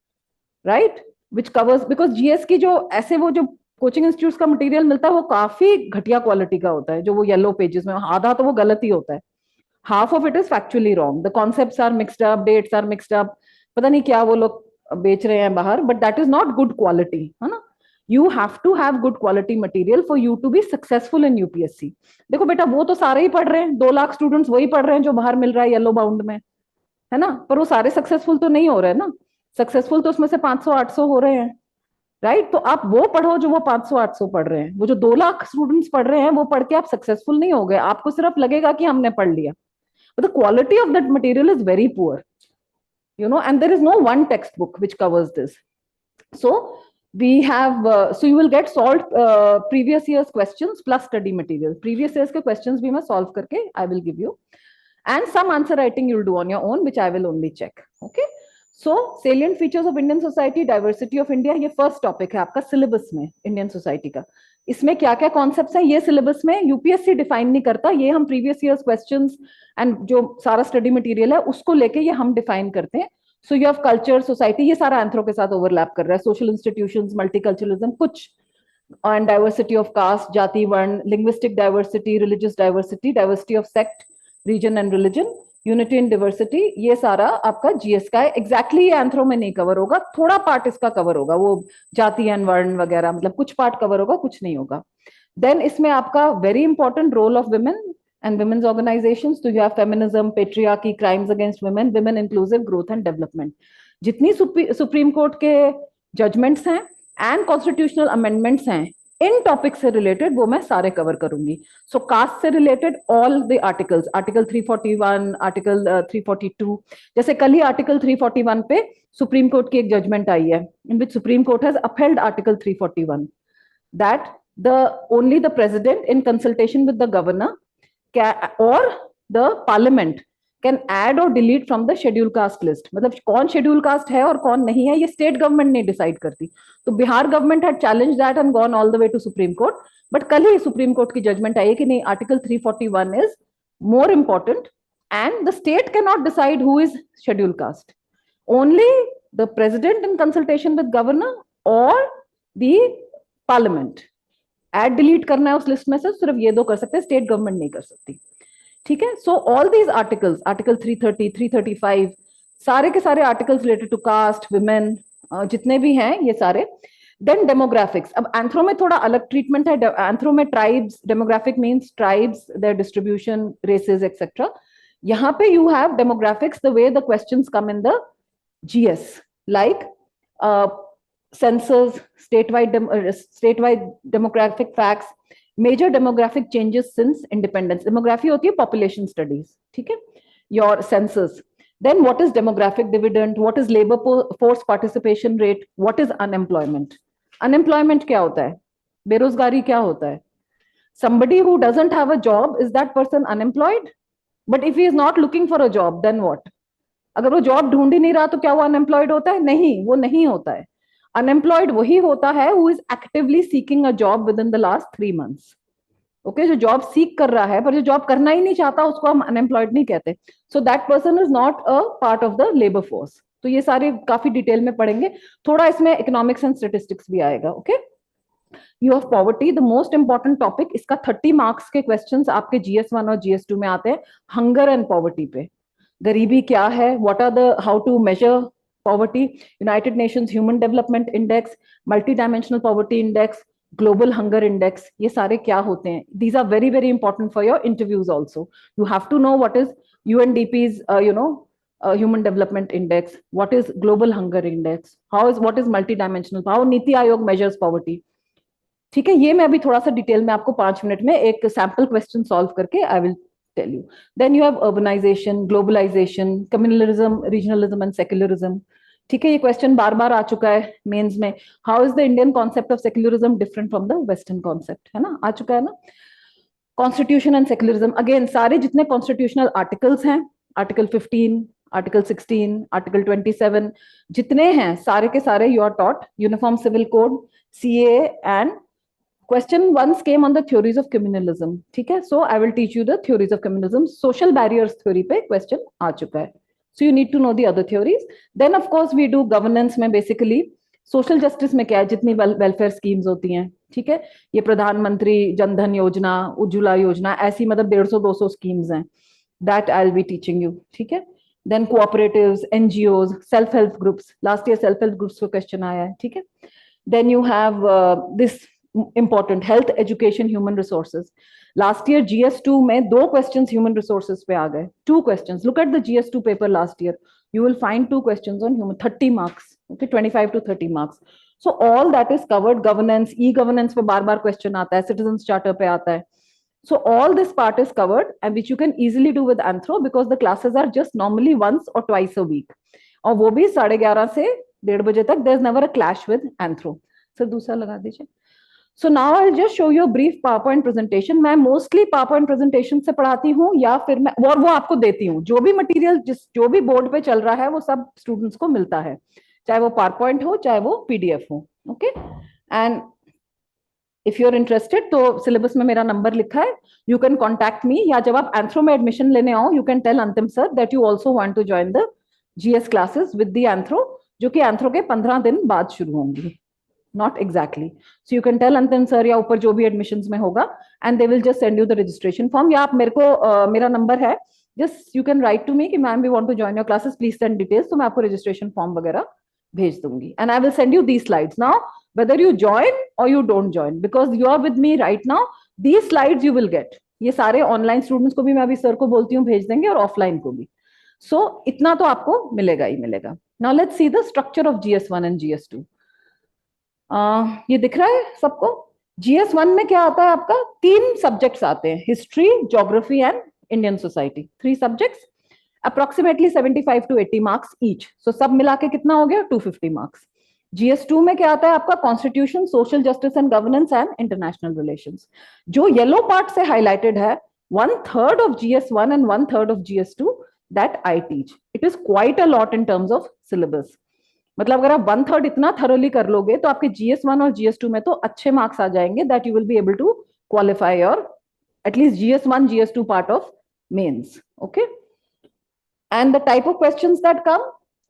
right? Which covers, because GS की जो ऐसे वो जो कोचिंग इंस्टीट्यूट का मटेरियल मिलता है वो काफी घटिया क्वालिटी का होता है. जो वो येलो पेजेस में, आधा तो वो गलत ही होता है. Half of it is factually wrong. The concepts are mixed up, dates are mixed up. पता नहीं क्या वो लोग बेच रहे हैं बाहर, but that is not good quality, है ना? You have to have good quality material for you to be successful in UPSC. देखो बेटा, वो तो सारे ही पढ़ रहे हैं, 2 लाख स्टूडेंट्स वही पढ़ रहे हैं जो बाहर मिल रहा है येलो बाउंड में, है ना? पर वो सारे सक्सेसफुल तो नहीं हो रहे हैं ना. सक्सेसफुल तो उसमें से 500-800 हो रहे हैं, राइट? तो आप वो पढ़ो जो वो 500-800 पढ़ रहे हैं. वो जो 2 लाख स्टूडेंट्स पढ़ रहे हैं वो पढ़ के आप सक्सेसफुल नहीं हो गए. आपको सिर्फ लगेगा कि हमने पढ़ लिया. But the quality of that material is very poor, you know, and there is no one textbook which covers this. So we have, so you will get solved previous year's questions plus study material. Previous year's questions bhi main solve karke I will give you, and some answer writing you'll do on your own, which I will only check. Okay. So salient features of Indian society, diversity of India, ये first topic है आपका syllabus में Indian society का. इसमें क्या क्या concepts हैं ये सिलेबस में यूपीएससी डिफाइन नहीं करता, ये हम प्रीवियस ईयर्स क्वेश्चंस एंड जो सारा स्टडी मटेरियल है उसको लेके ये हम डिफाइन करते हैं. So you have culture, society, ये सारा एंथ्रो के साथ ओवरलैप कर रहा है. सोशल इंस्टीट्यूशंस, मल्टीकल्चरलिज्म कुछ, एंड डाइवर्सिटी ऑफ कास्ट, जाति वर्ण, linguistic diversity, religious diversity, diversity of sect, region and religion, unity in diversity, ये सारा आपका जीएस का है. एग्जैक्टली ये एंथ्रो में नहीं कवर होगा, थोड़ा पार्ट इसका कवर होगा, वो जाति एंड वर्ण वगैरह, मतलब कुछ पार्ट कवर होगा, कुछ नहीं होगा. देन इसमें आपका very important role of women and women's organisations. तो you have feminism, patriarchy, crimes against women, women inclusive growth and development. जितनी सुप्रीम कोर्ट के जजमेंट्स हैं एंड कॉन्स्टिट्यूशनल अमेंडमेंट्स हैं, इन टॉपिक से रिलेटेड वो मैं सारे कवर करूंगी. सो कास्ट से related all the articles, article 341, article 342. जैसे कल ही आर्टिकल 341 पे सुप्रीम कोर्ट की एक जजमेंट आई है, in which supreme court has upheld article 341 that the only the president in consultation with the governor or the parliament can add or delete from the schedule caste list. मतलब कौन schedule caste है और कौन नहीं है ये state government नहीं decide करती. तो Bihar government had challenged that and gone all the way to supreme court, but कल ही सुप्रीम कोर्ट की जजमेंट आई है कि नहीं, article 341 is more important and the state cannot decide who is schedule caste. Only the president in consultation with governor or the parliament. Add delete करना है उस list में से सिर्फ ये दो कर सकते हैं, स्टेट गवर्नमेंट नहीं कर सकती. ठीक है. So all these articles, article 330, 335, सारे के सारे articles related to caste, women, जितने भी हैं ये सारे. Then demographics. अब एंथ्रो में थोड़ा अलग ट्रीटमेंट है. एंथ्रो में tribes, demographic means tribes, their distribution, races etcetera. यहाँ पे you have demographics the way the questions come in the GS, like census, statewide demographic facts, major demographic changes since independence. Demography होती है population studies, ठीक है? Your census. Then what is demographic dividend? What is labor force participation rate? What is unemployment? Unemployment क्या होता है? बेरोजगारी क्या होता है? Somebody who doesn't have a job, is that person unemployed? But if he is not looking for a job, then what? अगर वो job ढूंढ ही नहीं रहा तो क्या वो अनएम्प्लॉयड होता है? नहीं, वो नहीं होता है. अनएम्प्लॉयड वही होता है who is actively seeking a job within the last 3 months. Okay, जो जॉब सीख कर रहा है पर जो जॉब करना ही नहीं चाहता उसको हम अनएम्प्लॉयड नहीं कहते. So that person is not a part of the labour force. तो ये सारे काफी डिटेल में पढ़ेंगे. थोड़ा इसमें इकोनॉमिक्स एंड स्टेटिस्टिक्स भी आएगा. Okay, you of poverty, the most important topic. इसका 30 मार्क्स के क्वेश्चंस आपके GS1 और GS2 में आते हैं. हंगर एंड पॉवर्टी पे, गरीबी क्या है, what are the, how to measure poverty, United Nations human development index, multi dimensional poverty index, global hunger index, ये सारे क्या होते हैं. These are very very important for your interviews also. You have to know what is UNDP's human development index, what is global hunger index, what is multi-dimensional, how NITI Aayog measures poverty. ठीक है, ये मैं अभी थोड़ा सा डिटेल में आपको 5 minute में एक सैंपल क्वेश्चन सॉल्व करके I will tell you. Then you have urbanisation, globalisation, communalism, regionalism and secularism. ठीक है, ये क्वेश्चन बार बार आ चुका है मेंस में. How is the Indian concept of secularism different from the western concept, है ना, आ चुका है ना. कॉन्स्टिट्यूशन एंड सेक्युलरिज्म, अगेन सारे जितने कॉन्स्टिट्यूशनल आर्टिकल्स हैं, आर्टिकल 15, आर्टिकल 16, आर्टिकल 27, जितने हैं सारे के सारे you are taught. Uniform civil code, CA and question once came on the theories of communalism. ठीक है, so I will teach you the theories of communalism. Social barriers theory पे question आ चुका है. So you need to know the other theories. Then of course we do governance में basically social justice में क्या है, जितनी welfare schemes होती हैं. ठीक है, ये प्रधानमंत्री जनधन योजना, उज्ज्वला योजना, ऐसी मतलब 150-200 schemes हैं. That I'll be teaching you. ठीक है. Then cooperatives, NGOs, self help groups. Last year self help groups को question आया है. ठीक है. Then you have this important health education human resources. Last year GS2 में 2 questions human resources पे आ गए. 2 questions. Look at the GS2 paper last year. You will find 2 questions on human, 30 marks. Okay, 25 to 30 marks. So all that is covered. Governance, e-governance पे बार-बार question आता है, citizens charter पे आता है. So all this part is covered and which you can easily do with Anthro because the classes are just normally once or twice a week. और वो भी 11:30 से 1:30 बजे तक. There's never a clash with Anthro. Sir दूसरा लगा दीजिए. So now I'll just show you a brief PowerPoint presentation. मैं mostly PowerPoint presentation से पढ़ाती हूँ या फिर मैं और वो आपको देती हूँ. जो भी मटेरियल जो भी बोर्ड पे चल रहा है वो सब स्टूडेंट्स को मिलता है, चाहे वो PowerPoint हो चाहे वो PDF हो. Okay, and if you are interested तो सिलेबस में मेरा नंबर लिखा है, यू कैन कॉन्टैक्ट मी. या जब आप एंथ्रो में एडमिशन लेने आओ you can tell Antim sir that you also want to join the GS classes with the anthro, जो कि एंथ्रो के 15 दिन बाद शुरू होंगी. Not exactly. So you can tell Antim sir या ऊपर जो भी admissions में होगा and they will just send you the registration form. या आप मेरे को मेरा नंबर है, just you can write to me कि ma'am we want to join your classes, please send details. तो मैं आपको registration form वगैरह भेज दूंगी and I will send you these slides. Now whether you join or you don't join, because you are with me right now, these slides you will get. ये सारे online students को भी मैं अभी sir को बोलती हूँ भेज देंगे और offline को भी. So इतना तो आपको मिलेगा ही मिलेगा. Now let's see the structure of GS1 and GS2. ये दिख रहा है सबको. GS1 में क्या आता है आपका, 3 सब्जेक्ट्स आते हैं, history, geography and Indian society. 3 subjects, approximately 75 to 80 marks each. So सब मिला के कितना हो गया, 250 मार्क्स. GS2 में क्या आता है आपका, constitution, social justice and governance and international relations. जो येलो पार्ट से हाईलाइटेड है, 1/3 of GS1 and 1/3 of GS2 that I teach. It is quite a lot in terms of syllabus. मतलब अगर आप 1/3 इतना थरोली कर लोगे तो आपके GS1 और GS2 में तो अच्छे मार्क्स आ जाएंगे, that you will be able to qualify your at least GS1 GS2 part of mains. Okay, and the type of questions that come,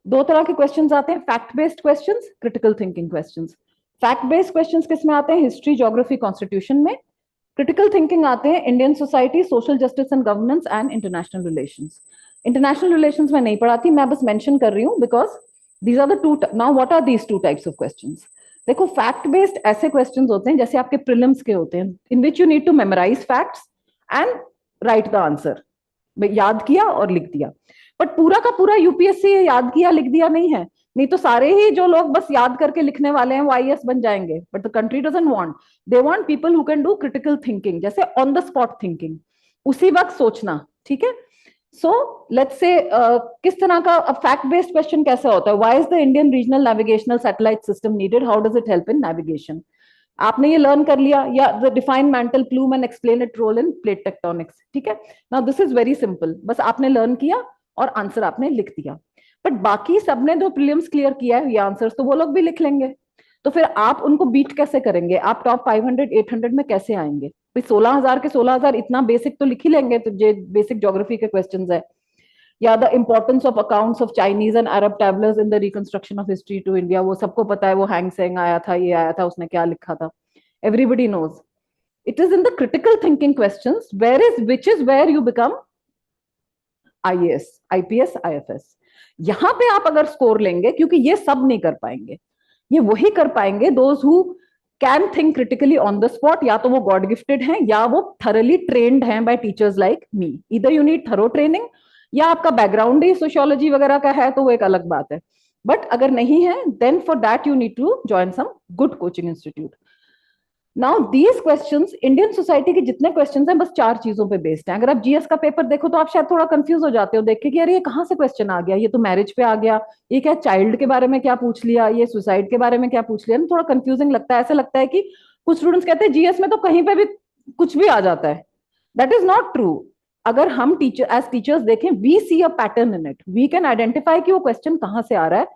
2 तरह के क्वेश्चंस आते हैं, fact based questions, critical thinking questions. Fact based questions किस में आते हैं, history, geography, constitution में. Critical thinking आते हैं Indian society, social justice and governance and international relations. International relations में नहीं पढ़ाती, मैं बस मेंशन कर रही हूँ because these are the 2. now what are these 2 types of questions? देखो, फैक्ट बेस्ड ऐसे क्वेश्चंस होते हैं जैसे आपके प्रीलिम्स के होते हैं, in which you need to memorise facts and write the answer. याद किया और लिख दिया, बट पूरा का पूरा UPSC याद किया लिख दिया नहीं है. नहीं तो सारे ही जो लोग बस याद करके लिखने वाले हैं वो IAS बन जाएंगे. But the country doesn't want, they want people who can do critical thinking, जैसे ऑन द स्पॉट थिंकिंग, उसी वक्त सोचना. ठीक है, सो लेट्स से किस तरह का फैक्ट बेस्ड क्वेश्चन कैसे होता है, why is the Indian regional navigational satellite system needed, how does it help in navigation. आपने ये लर्न कर लिया, या the define mantle plume and explain it role in plate tectonics. ठीक है, now this is very simple, बस आपने learn किया और आंसर आपने लिख दिया. बट बाकी सबने जो प्रीलिम्स क्लियर किया है ये आंसर्स तो वो लोग भी लिख लेंगे, तो फिर आप उनको बीट कैसे करेंगे, आप टॉप 500 800 में कैसे आएंगे. भाई 16,000 के 16,000 इतना बेसिक तो लिख ही लेंगे, तो जे बेसिक ज्योग्राफी के क्वेश्चंस है। या the importance of accounts of Chinese and Arab travellers in the reconstruction of history to India, वो सबको पता है, वो हैंग सेंग आया था, ये आया था, उसने क्या लिखा था, everybody knows. It is in the critical thinking questions where is which is where you become IAS, IPS, IFS. यहां पे आप अगर स्कोर लेंगे, क्योंकि ये सब नहीं कर पाएंगे, ये वही कर पाएंगे those who can think critically on the spot, या तो वो गॉड गिफ्टेड हैं या वो थरली ट्रेन्ड हैं बाय टीचर्स लाइक मी। इधर यू नीड थरो ट्रेनिंग, या आपका बैकग्राउंड ही सोशियोलॉजी वगैरह का है तो वो एक अलग बात है, बट अगर नहीं है then for that you need to join some good coaching institute. Now these questions, Indian society के जितने क्वेश्चंस हैं बस 4 चीजों पे बेस्ड हैं। अगर आप जीएस का पेपर देखो तो आप शायद थोड़ा कंफ्यूज हो जाते हो देख के कि अरे ये कहाँ से क्वेश्चन आ गया, ये तो मैरिज पे आ गया, ये क्या चाइल्ड के बारे में क्या पूछ लिया, ये सुसाइड के बारे में क्या पूछ लिया, थोड़ा कंफ्यूजिंग लगता है। ऐसा लगता है कि कुछ स्टूडेंट्स कहते हैं जीएस में तो कहीं पे भी कुछ भी आ जाता है। That is not true. अगर हम एज टीचर्स देखें, we see a pattern in it, we can identify कि वो क्वेश्चन कहाँ से आ रहा है।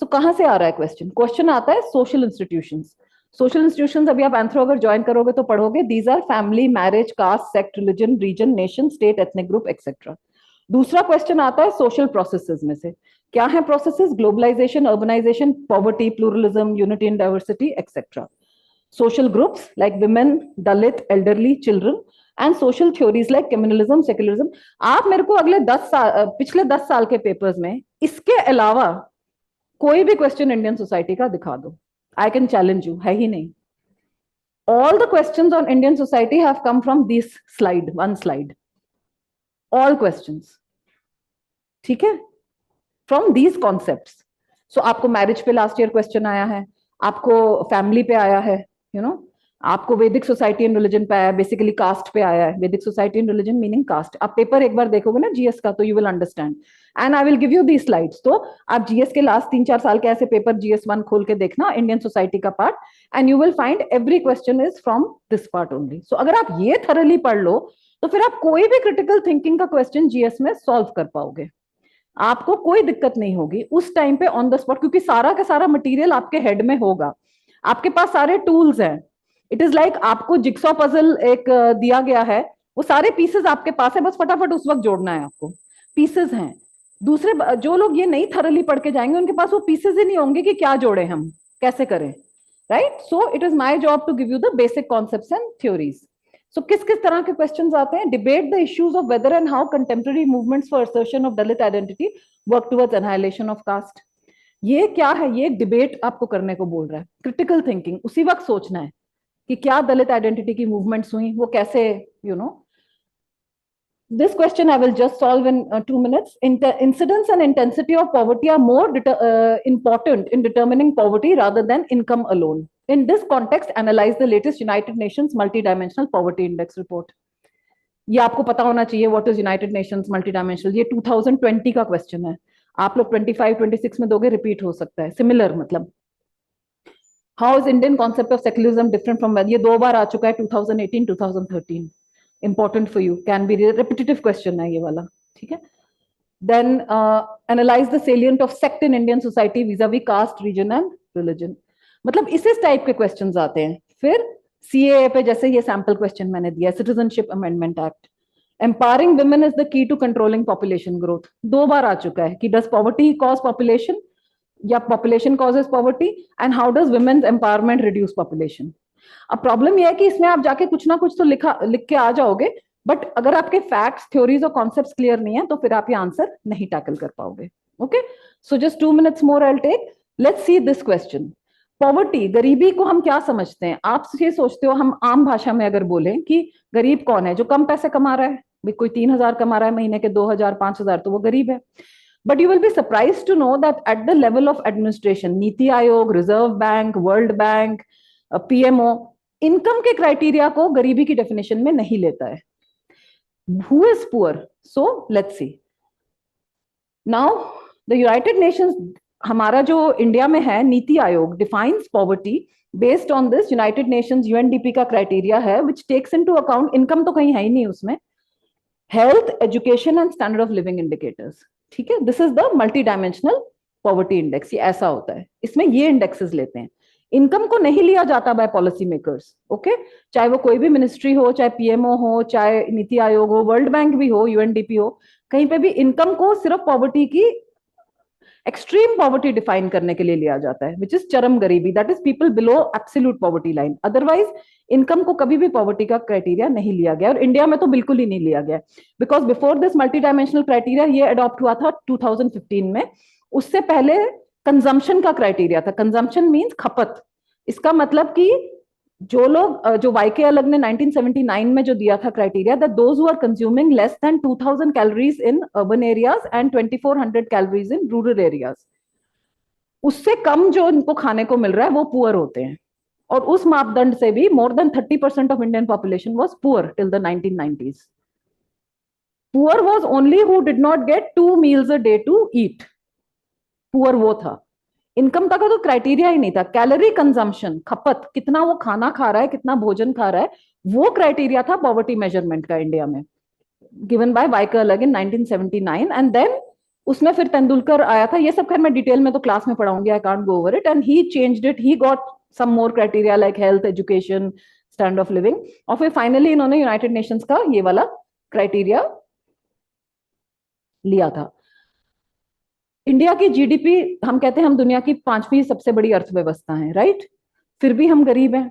तो कहाँ से आ रहा है क्वेश्चन आता है सोशल इंस्टीट्यूशंस। सोशल इंस्टीट्यूशंस अभी आप एंथ्रो अगर ज्वाइन करोगे तो पढ़ोगे, these are family, marriage, caste, sect, religion, region, nation, state, ethnic group etcetera. दूसरा क्वेश्चन आता है सोशल प्रोसेसेस में से। क्या है processes? Globalisation, urbanisation, poverty, pluralism, unity in diversity etcetera. Social groups like women, Dalit, elderly, children, and social theories like communalism, secularism. आप मेरे को अगले 10 साल, पिछले 10 साल के पेपर्स में इसके अलावा कोई भी क्वेश्चन इंडियन सोसाइटी का दिखा दो, आई कैन चैलेंज यू, है ही नहीं। All the questions on Indian society have come from this slide, one slide. All questions, ठीक है, from these concepts. So आपको मैरिज पे लास्ट ईयर क्वेश्चन आया है, आपको फैमिली पे आया है, यू नो, आपको वैदिक सोसाइटी एंड रिलीजन पे आया, बेसिकली कास्ट पे आया है। Vedic society and religion meaning caste. आप पेपर एक बार देखोगे ना जीएस का तो you will understand, and I will give you the slides. तो आप जीएस के लास्ट 3-4 साल के ऐसे पेपर जीएस 1 खोल के देखना, इंडियन सोसाइटी का part, and you will find every question is from this part only. So अगर आप ये थरली पढ़ लो तो फिर आप कोई भी क्रिटिकल थिंकिंग का क्वेश्चन जीएस में सॉल्व कर पाओगे, आपको कोई दिक्कत नहीं होगी उस टाइम पे ऑन द स्पॉट, क्योंकि सारा का सारा मटेरियल आपके हेड में होगा, आपके पास सारे टूल्स हैं। इट इज लाइक आपको जिक्सॉ पजल एक दिया गया है, वो सारे पीसेस आपके पास है, बस फटाफट उस वक्त जोड़ना है आपको, पीसेस हैं। दूसरे जो लोग ये नहीं थरली पढ़ के जाएंगे उनके पास वो पीसेस ही नहीं होंगे कि क्या जोड़े, हम कैसे करें, right. So it is my job to give you the basic concepts and theories. So किस किस तरह के क्वेश्चंस आते हैं? Debate the issues of whether and how contemporary movements for assertion of Dalit identity work towards annihilation of caste. ये क्या है? ये डिबेट आपको करने को बोल रहा है। क्रिटिकल थिंकिंग उसी वक्त सोचना है कि क्या दलित आइडेंटिटी की मूवमेंट्स हुई, वो कैसे, you know. This question I will just solve in 2 minutes. Incidence and intensity of poverty are more important in determining poverty rather than income alone. In this context, analyze the latest United Nations Multidimensional Poverty Index report. ये आपको पता होना चाहिए, what is United Nations Multidimensional। ये 2020 का question है, आप लोग 25-26 में दोगे, रिपीट हो सकता है, सिमिलर मतलब। How is Indian concept of secularism different from? ये 2 बार आ चुका है, 2018-2013। important for you, can be repetitive question है ये वाला, ठीक है। Then analyze the salient of sect in Indian society vis-a-vis caste, region and religion। मतलब इस टाइप के क्वेश्चंस आते हैं। फिर CAA पे जैसे ये सैंपल क्वेश्चन मैंने दिया, citizenship amendment act. Empowering women is the key to controlling population growth, 2 बार आ चुका है कि डज पॉवर्टी कॉज पॉपुलेशन या population causes poverty, and how does women's empowerment reduce population. अब प्रॉब्लम यह है कि इसमें आप जाके कुछ ना कुछ तो लिख के आ जाओगे, बट अगर आपके फैक्ट्स, थ्योरीज और कॉन्सेप्ट्स क्लियर नहीं है तो फिर आप ये आंसर नहीं टैकल कर पाओगे। Okay, so just 2 minutes more I will take. Let's see this question. Poverty, गरीबी को हम क्या समझते हैं? आप ये सोचते हो, हम आम भाषा में अगर बोलें कि गरीब कौन है? जो कम पैसे कमा रहा है, कोई 3,000 कमा रहा है महीने के, 2,000, 5,000, तो वो गरीब है। But you will be surprised to know that at the level of administration, NITI Aayog, reserve bank, world bank, PMO, income के क्राइटेरिया को गरीबी की डेफिनेशन में नहीं लेता है। Who is poor? So let's see. Now the United Nations, हमारा जो इंडिया में है NITI Aayog, defines poverty based on this United Nations UNDP का क्राइटेरिया है, which takes into account, income तो कहीं है ही नहीं उसमें, health, education and standard of living indicators, ठीक है। This is the multi dimensional poverty index. ये ऐसा होता है, इसमें ये इंडेक्सेस लेते हैं। इनकम को नहीं लिया जाता बाय पॉलिसी मेकर्स, ओके, चाहे वो कोई भी मिनिस्ट्री हो, चाहे पीएमओ हो, चाहे नीति आयोग हो, वर्ल्ड बैंक भी हो, यूएनडीपी हो, कहीं पे भी इनकम को सिर्फ पॉवर्टी की एक्सट्रीम पॉवर्टी डिफाइन करने के लिए लिया जाता है, विच इज चरम गरीबी, that is people below absolute poverty line. Otherwise income को कभी भी पॉवर्टी का क्राइटेरिया नहीं लिया गया, और इंडिया में तो बिल्कुल ही नहीं लिया गया, because before this multi dimensional criteria ये अडॉप्ट हुआ था 2015 में। उससे पहले कंजम्पशन का क्राइटेरिया था। कंजम्पशन मीन्स खपत। इसका मतलब कि जो लोग, जो वाईके अलग ने 1979 में जो दिया था criteria, that those who are consuming less than 2000 calories in urban areas and 2400 calories in rural areas, उससे कम जो इनको खाने को मिल रहा है वो पुअर होते हैं। और उस मापदंड से भी more than 30% of Indian population was poor till the 1990s। Poor was only who did not gate 2 meals a day to eat, poor वो था। इनकम का तो क्राइटेरिया ही नहीं था। कैलोरी कंजम्पशन, खपत, कितना वो खाना खा रहा है, कितना भोजन खा रहा है, वो क्राइटेरिया था पॉवर्टी मेजरमेंट का इंडिया में, गिवन बाय वाइकर इन 1979। एंड देन उसमें फिर तेंदुलकर आया था। ये सब खैर मैं डिटेल में तो क्लास में पढ़ाऊंगी, I can't go over it. And he changed it, he got some more criteria like health, education, standard of living, और फिर फाइनली इन्होंने यूनाइटेड नेशंस का ये वाला क्राइटेरिया लिया था। इंडिया की जीडीपी, हम कहते हैं हम दुनिया की 5वीं सबसे बड़ी अर्थव्यवस्था है, राइट, फिर भी हम गरीब हैं।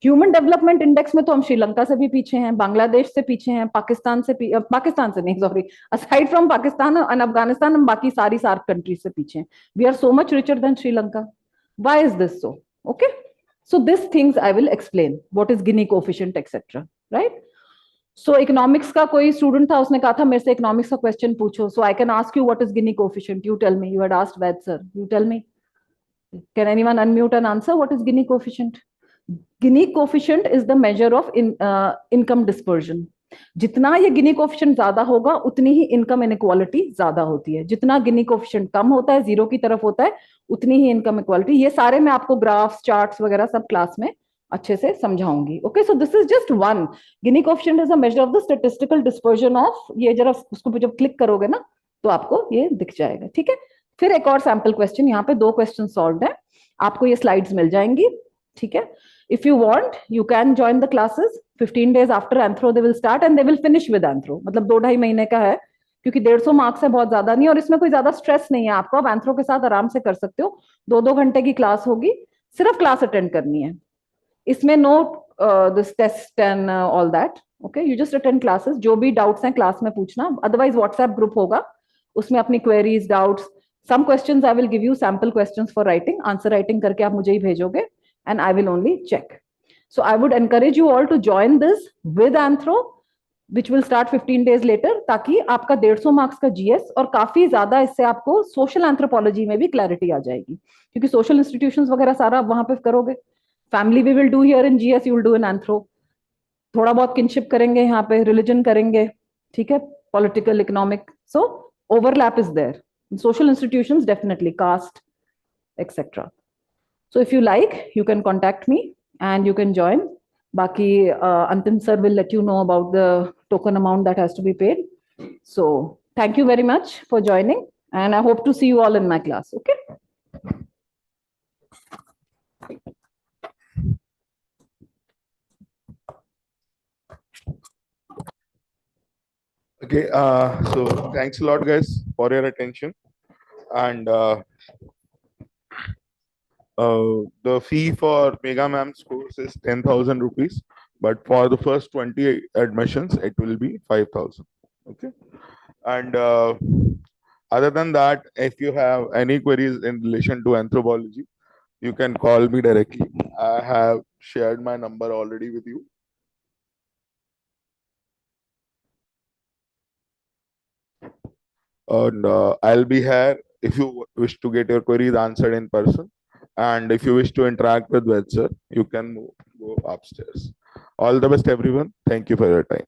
ह्यूमन डेवलपमेंट इंडेक्स में तो हम श्रीलंका से भी पीछे हैं, बांग्लादेश से पीछे हैं, पाकिस्तान से नहीं, sorry, aside from Pakistan and Afghanistan, हम बाकी सारी सार्क कंट्रीज से पीछे हैं। We are so much richer than Sri Lanka. Why is this so? Okay, so this things I will explain, what is Gini coefficient etcetera, right. So economics का कोई student था, उसने कहा था मेरे से इकोनॉमिक्स का क्वेश्चन पूछो, so I can ask you what is Gini coefficient, you tell me, you had asked Vaid sir, you tell me, can anyone unmute and answer what is Gini coefficient? Gini coefficient is the measure of income dispersion. जितना ये गिनी coefficient ज्यादा होगा उतनी ही income inequality ज्यादा होती है। जितना गिनी coefficient कम होता है, जीरो की तरफ होता है, उतनी ही इनकम इक्वालिटी। ये सारे मैं आपको ग्राफ्स, चार्ट्स वगैरह सब क्लास में अच्छे से समझाऊंगी। Okay, so this is just one. Gini coefficient is a measure of the statistical dispersion of, ये जरा उसको जब क्लिक करोगे ना तो आपको ये दिख जाएगा, ठीक है। फिर एक और सैंपल क्वेश्चन, यहाँ पे 2 क्वेश्चन सॉल्व है, आपको ये स्लाइड्स मिल जाएंगी, ठीक है। If you want, you can join the classes 15 days after Anthro they will start and they will finish with Anthro। मतलब 2-2.5 महीने का है, क्योंकि 150 मार्क्स है, बहुत ज्यादा नहीं, और इसमें कोई ज्यादा स्ट्रेस नहीं है आपको। आप Anthro के साथ आराम से कर सकते हो। 2-2 घंटे की क्लास होगी, सिर्फ क्लास अटेंड करनी है। इसमें no this test and all that, okay, you just attend classes. जो भी डाउट्स हैं क्लास में पूछना, अदरवाइज व्हाट्सएप ग्रुप होगा, उसमें अपनी queries, doubts, some questions I will give you sample questions for writing, answer writing करके आप मुझे ही भेजोगे and I will only check. So I would encourage you all to join this with Anthro, which will start 15 days later, ताकि आपका 150 marks का GS और काफी ज्यादा इससे आपको सोशल एंथ्रोपोलॉजी में भी क्लैरिटी आ जाएगी, क्योंकि सोशल इंस्टीट्यूशंस वगैरह सारा आप वहां पे करोगे। Family we will do here in GS, you will do in anthro. थोड़ा बहुत किनशिप करेंगे यहाँ पे, रिलीजन करेंगे, ठीक है, political, economic, so overlap is there. Social institutions definitely, caste etcetera. So if you like, you can contact me and you can join. Baki, Antim sir will let you know about the token amount that has to be paid. So thank you very much for joining, and I hope to see you all in my class. Okay. Okay, so thanks a lot, guys, for your attention. And the fee for Mega Ma'am's course is 10,000 rupees, but for the first 20 admissions, it will be 5,000. Okay. And other than that, if you have any queries in relation to anthropology, you can call me directly. I have shared my number already with you. And I'll be here if you wish to get your queries answered in person. And if you wish to interact with Ved sir, you can go upstairs. All the best, everyone. Thank you for your time.